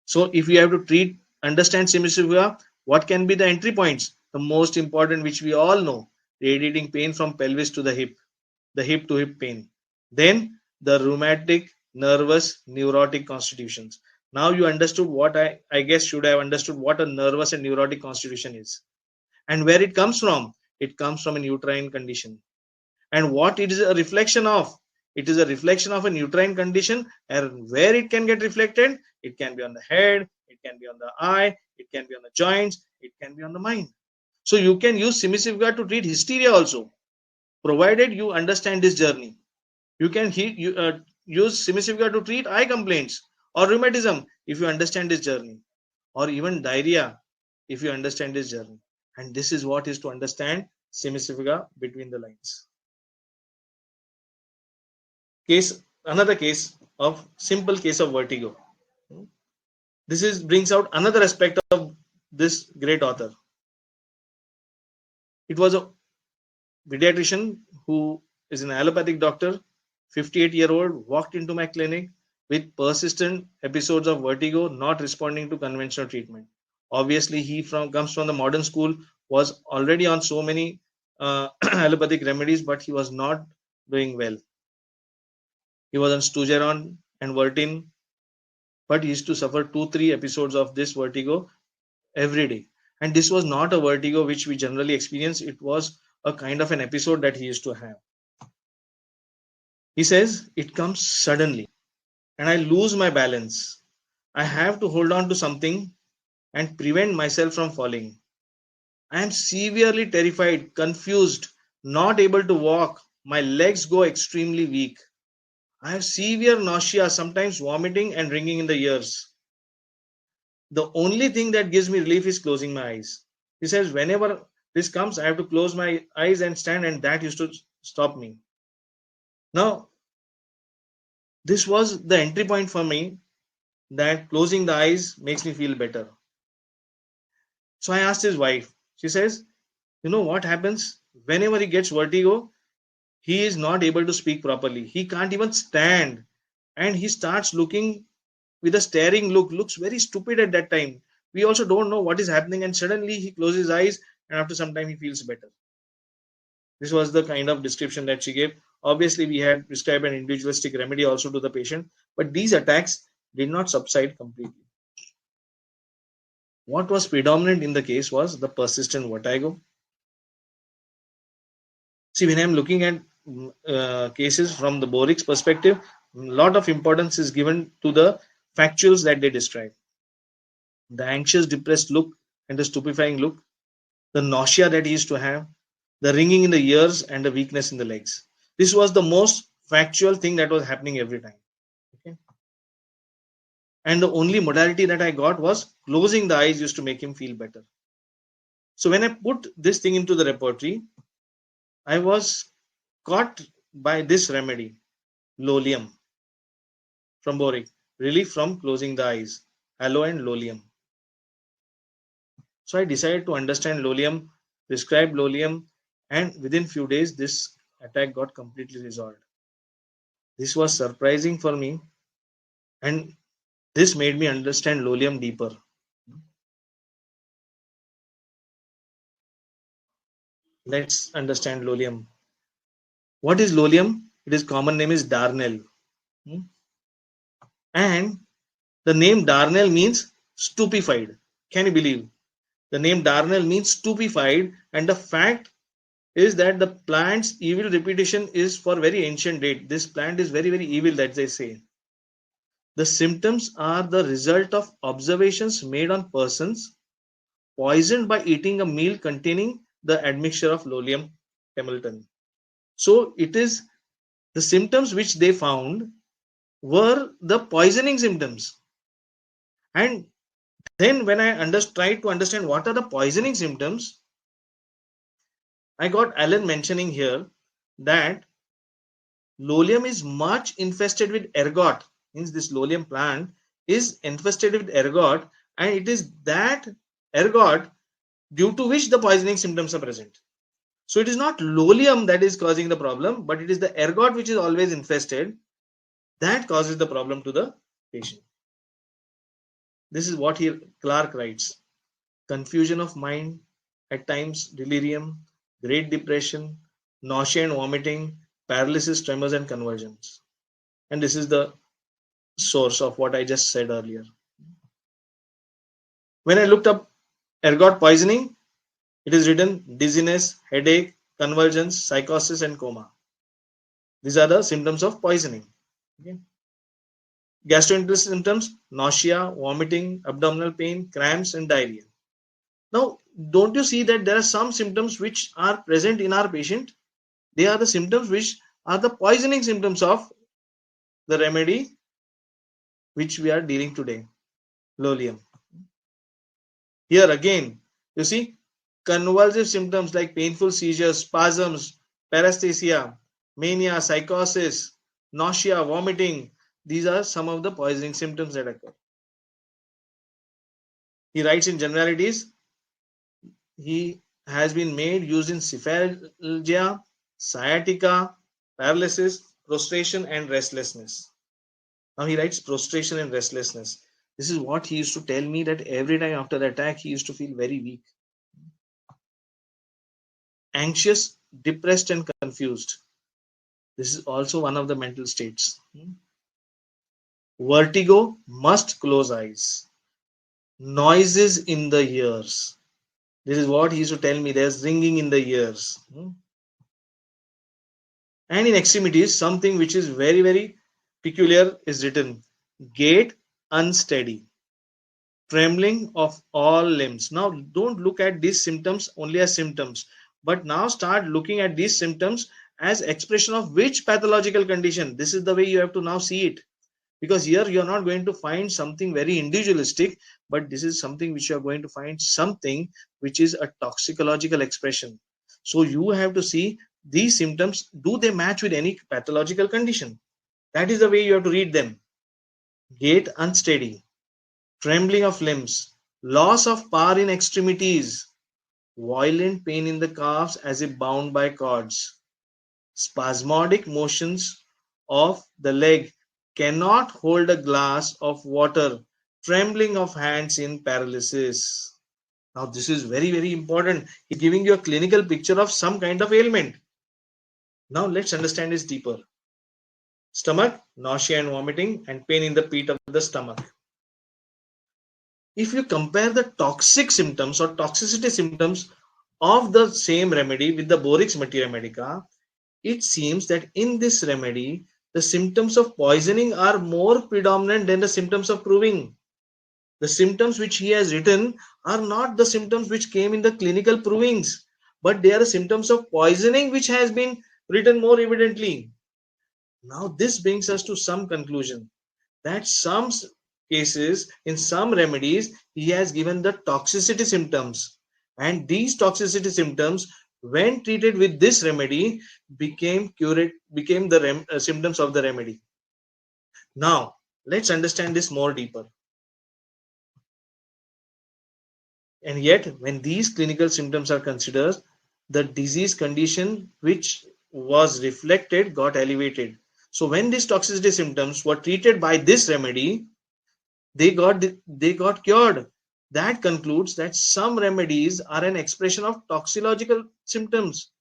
So if you have to treat, understand Simisifuga, what can be the entry points? The most important, which we all know, radiating pain from pelvis to the hip to hip pain. Then the rheumatic, nervous, neurotic constitutions. Now you understood what I guess should have understood what a nervous and neurotic constitution is. And where it comes from? It comes from a uterine condition. And what it is a reflection of? It is a reflection of a uterine condition, and where it can get reflected, it can be on the head, it can be on the eye, it can be on the joints, it can be on the mind. So you can use Simisifuga to treat hysteria also, provided you understand this journey. You can use Simisifuga to treat eye complaints or rheumatism if you understand this journey, or even diarrhea if you understand this journey. And this is what is to understand Simisifuga between the lines. Another case of simple case of vertigo. This brings out another aspect of this great author. It was a pediatrician who is an allopathic doctor, 58-year-old, walked into my clinic with persistent episodes of vertigo, not responding to conventional treatment. Obviously, he comes from the modern school, was already on so many allopathic remedies, but he was not doing well. He was on Stugeron and Vertin, but he used to suffer 2-3 episodes of this vertigo every day. And this was not a vertigo which we generally experience. It was a kind of an episode that he used to have. He says, it comes suddenly and I lose my balance. I have to hold on to something and prevent myself from falling. I am severely terrified, confused, not able to walk. My legs go extremely weak. I have severe nausea, sometimes vomiting and ringing in the ears. The only thing that gives me relief is closing my eyes. He says, whenever this comes, I have to close my eyes and stand, and that used to stop me. Now, this was the entry point for me, that closing the eyes makes me feel better. So I asked his wife. She says, you know what happens? Whenever he gets vertigo, he is not able to speak properly. He can't even stand. And he starts looking with a staring look, looks very stupid at that time. We also don't know what is happening. And suddenly he closes his eyes, and after some time, he feels better. This was the kind of description that she gave. Obviously, we had prescribed an individualistic remedy also to the patient, but these attacks did not subside completely. What was predominant in the case was the persistent vertigo. See, when I'm looking at cases from the Boericke's perspective, a lot of importance is given to the factuals that they describe. The anxious, depressed look and the stupefying look, the nausea that he used to have, the ringing in the ears, and the weakness in the legs. This was the most factual thing that was happening every time. Okay? And the only modality that I got was closing the eyes used to make him feel better. So when I put this thing into the repertory, I was caught by this remedy, Lolium from Boericke, relief from closing the eyes, aloe and Lolium. So I decided to understand Lolium, prescribed Lolium, and within few days this attack got completely resolved. This was surprising for me, and this made me understand Lolium deeper. Let's understand Lolium. What is Lolium? Its common name is Darnel. And the name Darnel means stupefied. Can you believe? The name Darnel means stupefied, and the fact is that the plant's evil reputation is for very ancient date. This plant is very, very evil, that they say. The symptoms are the result of observations made on persons poisoned by eating a meal containing the admixture of Lolium Hamilton. So it is the symptoms which they found were the poisoning symptoms. And then when I tried to understand what are the poisoning symptoms, I got Alan mentioning here that Lolium is much infested with ergot. Means this Lolium plant is infested with ergot, and it is that ergot due to which the poisoning symptoms are present. So it is not Lolium that is causing the problem, but it is the ergot which is always infested that causes the problem to the patient. This is what here Clark writes. Confusion of mind, at times delirium, great depression, nausea and vomiting, paralysis, tremors, and convulsions. And this is the source of what I just said earlier. When I looked up ergot poisoning, it is written dizziness, headache, convulsions, psychosis, and coma. These are the symptoms of poisoning. Okay. Gastrointestinal symptoms, nausea, vomiting, abdominal pain, cramps, and diarrhea. Now, don't you see that there are some symptoms which are present in our patient? They are the symptoms which are the poisoning symptoms of the remedy which we are dealing today, Lolium. Here again, you see convulsive symptoms like painful seizures, spasms, paresthesia, mania, psychosis, nausea, vomiting. These are some of the poisoning symptoms that occur. He writes in generalities, he has been made used in cephalgia, sciatica, paralysis, prostration, and restlessness. Now he writes prostration and restlessness. This is what he used to tell me, that every time after the attack, he used to feel very weak. Anxious, depressed, and confused. This is also one of the mental states. Vertigo, must close eyes. Noises in the ears. This is what he used to tell me. There's ringing in the ears. And in extremities, something which is very, very peculiar is written. Gait unsteady. Trembling of all limbs. Now, don't look at these symptoms only as symptoms, but now start looking at these symptoms as expression of which pathological condition. This is the way you have to now see it. Because here you are not going to find something very individualistic, but this is something which you are going to find something which is a toxicological expression. So you have to see these symptoms, do they match with any pathological condition? That is the way you have to read them. Gait unsteady, trembling of limbs, loss of power in extremities, violent pain in the calves as if bound by cords, spasmodic motions of the leg, cannot hold a glass of water, trembling of hands in paralysis. Now, this is very, very important. He's giving you a clinical picture of some kind of ailment. Now, let's understand this deeper. Stomach, nausea and vomiting, and pain in the pit of the stomach. If you compare the toxic symptoms or toxicity symptoms of the same remedy with the Boericke's Materia Medica, it seems that in this remedy, the symptoms of poisoning are more predominant than the symptoms of proving. The symptoms which he has written are not the symptoms which came in the clinical provings, but they are symptoms of poisoning which has been written more evidently. Now, this brings us to some conclusion that some cases, in some remedies, he has given the toxicity symptoms, and these toxicity symptoms, when treated with this remedy, became the symptoms of the remedy. Now, let's understand this more deeper. And yet, when these clinical symptoms are considered, the disease condition which was reflected got elevated. So when these toxicity symptoms were treated by this remedy, they got cured. That concludes that some remedies are an expression of toxicological symptoms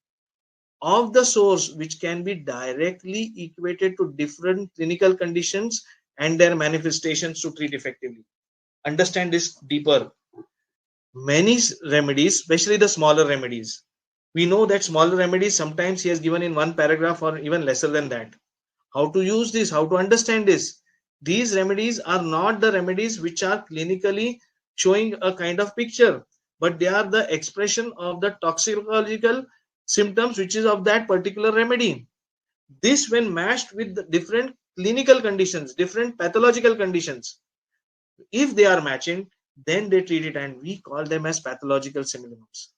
of the source, which can be directly equated to different clinical conditions and their manifestations to treat effectively. Understand this deeper. Many remedies, especially the smaller remedies, we know that smaller remedies sometimes he has given in one paragraph or even lesser than that. How to use this, how to understand this. These remedies are not the remedies which are clinically showing a kind of picture, but they are the expression of the toxicological symptoms which is of that particular remedy. This, when matched with the different clinical conditions, different pathological conditions, if they are matching, then they treat it, and we call them as pathological synonyms.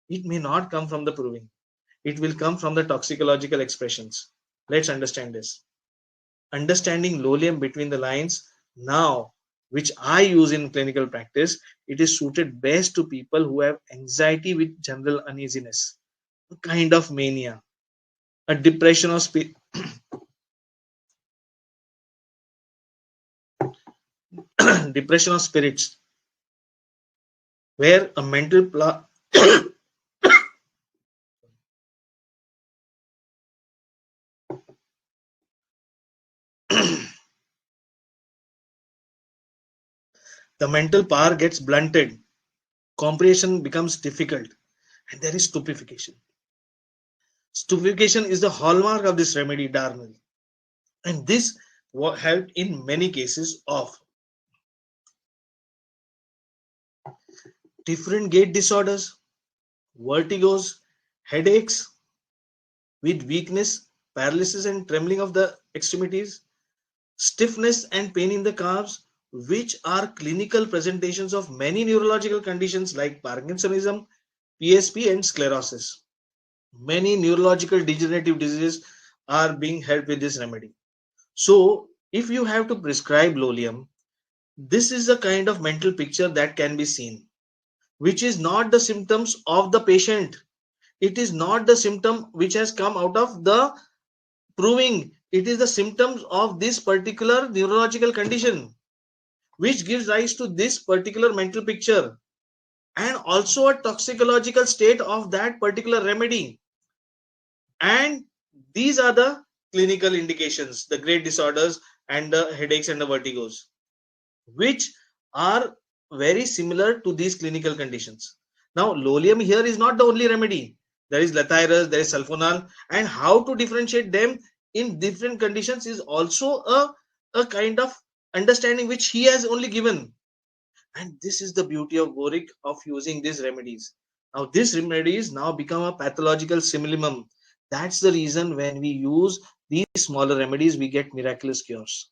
It may not come from the proving, it will come from the toxicological expressions. Let's understand this. Understanding lolium between the lines now, which I use in clinical practice, it is suited best to people who have anxiety with general uneasiness, a kind of mania, a depression of depression of spirits, where a mental the mental power gets blunted, comprehension becomes difficult, and there is stupefaction. Stupefaction is the hallmark of this remedy, Darnell, and this helped in many cases of different gait disorders, vertigos, headaches with weakness, paralysis and trembling of the extremities, stiffness and pain in the calves, which are clinical presentations of many neurological conditions like Parkinsonism, PSP, and sclerosis. Many neurological degenerative diseases are being helped with this remedy. So, if you have to prescribe lolium, this is the kind of mental picture that can be seen, which is not the symptoms of the patient. It is not the symptom which has come out of the proving. It is the symptoms of this particular neurological condition, which gives rise to this particular mental picture, and also a toxicological state of that particular remedy. And these are the clinical indications, the great disorders and the headaches and the vertigos, which are very similar to these clinical conditions. Now, lolium here is not the only remedy. There is lathyrus, there is sulfonal, and how to differentiate them in different conditions is also a kind of understanding which he has only given. And this is the beauty of Boericke of using these remedies. Now, these remedies now become a pathological simillimum. That's the reason when we use these smaller remedies, we get miraculous cures.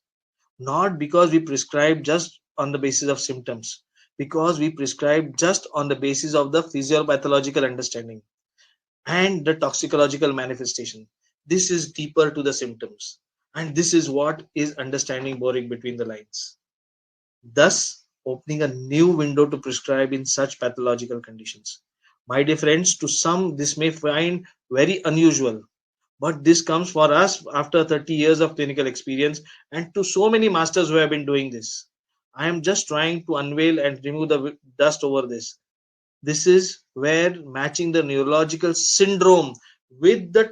Not because we prescribe just on the basis of symptoms, because we prescribe just on the basis of the physiopathological understanding and the toxicological manifestation. This is deeper to the symptoms, and this is what is understanding Boericke between the lines. Thus, opening a new window to prescribe in such pathological conditions. My dear friends, to some this may find very unusual, but this comes for us after 30 years of clinical experience and to so many masters who have been doing this. I am just trying to unveil and remove the dust over this. This is where matching the neurological syndrome with the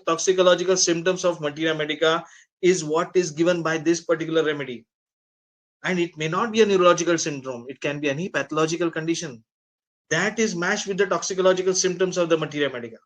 toxicological symptoms of materia medica is what is given by this particular remedy. And it may not be a neurological syndrome, it can be any pathological condition that is matched with the toxicological symptoms of the materia medica.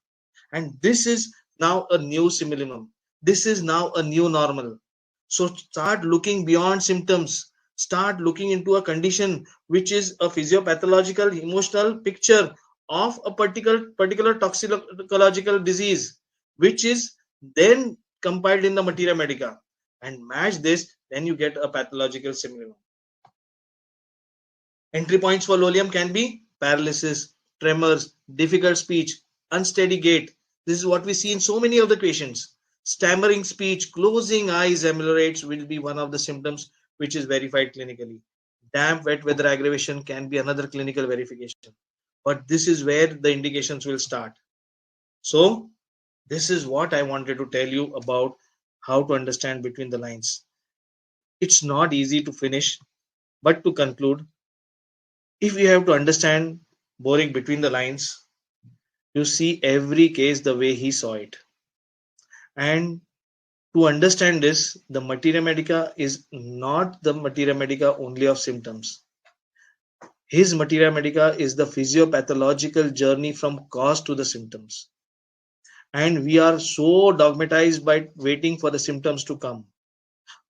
And this is now a new simillimum. This is now a new normal. So start looking beyond symptoms. Start looking into a condition which is a physiopathological, emotional picture of a particular toxicological disease, which is then compiled in the materia medica, and match this. Then you get a pathological simillimum. Entry points for lolium can be paralysis, tremors, difficult speech, unsteady gait. This is what we see in so many of the patients. Stammering speech, closing eyes ameliorates will be one of the symptoms which is verified clinically. Damp, wet weather aggravation can be another clinical verification. But this is where the indications will start. So, this is what I wanted to tell you about how to understand between the lines. It's not easy to finish, but to conclude, if you have to understand Boericke between the lines, you see every case the way he saw it. And to understand this, the materia medica is not the materia medica only of symptoms. His materia medica is the physiopathological journey from cause to the symptoms. And we are so dogmatized by waiting for the symptoms to come.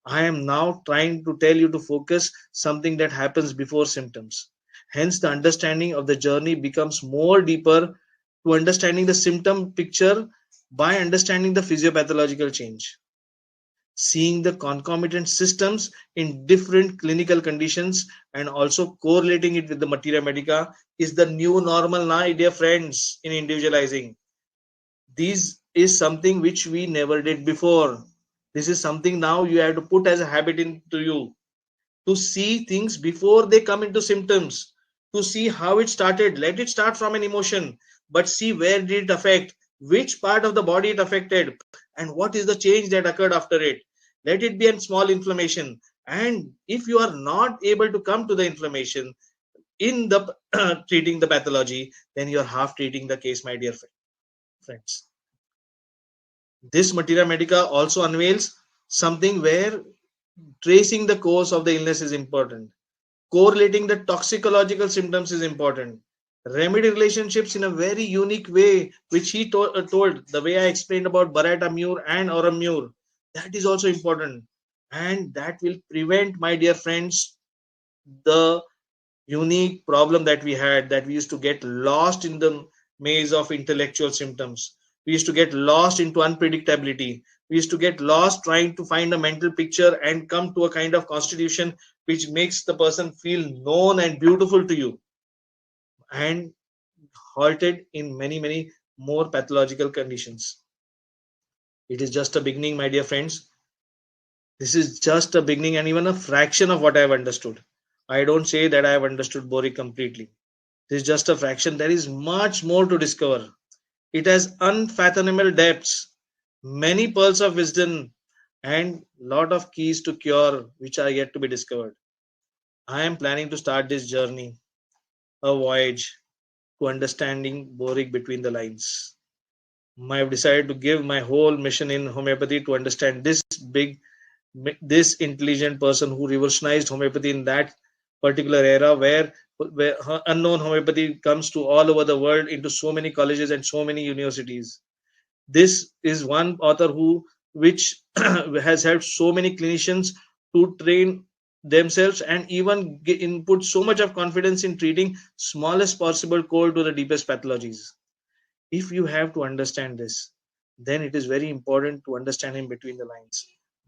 I am now trying to tell you to focus something that happens before symptoms. Hence, the understanding of the journey becomes more deeper to understanding the symptom picture by understanding the physiopathological change. Seeing the concomitant systems in different clinical conditions and also correlating it with the materia medica is the new normal now, dear friends, in individualizing. This is something which we never did before. This is something now you have to put as a habit into you, to see things before they come into symptoms, to see how it started. Let it start from an emotion, but see where did it affect, which part of the body it affected, and what is the change that occurred after it. Let it be a small inflammation. And if you are not able to come to the inflammation in the treating the pathology, then you are half treating the case, my dear friends. This materia medica also unveils something where tracing the cause of the illness is important. Correlating the toxicological symptoms is important. Remedy relationships in a very unique way, which he told, the way I explained about Barata Mure and Aurum Mure, that is also important. And that will prevent, my dear friends, the unique problem that we had, that we used to get lost in the maze of intellectual symptoms. We used to get lost into unpredictability. We used to get lost trying to find a mental picture and come to a kind of constitution which makes the person feel known and beautiful to you, and halted in many more pathological conditions. It is just a beginning, my dear friends. This is just a beginning and even a fraction of what I have understood. I don't say that I have understood Boericke completely. This is just a fraction. There is much more to discover. It has unfathomable depths, many pearls of wisdom, and lot of keys to cure which are yet to be discovered. I am planning to start this journey, a voyage to understanding Boericke between the lines. I have decided to give my whole mission in homeopathy to understand this intelligent person who revolutionized homeopathy in that particular era, where unknown homeopathy comes to all over the world into so many colleges and so many universities. This is one author who which has helped so many clinicians to train themselves and even input so much of confidence in treating smallest possible cold to the deepest pathologies. If you have to understand this, then it is very important to understand him between the lines.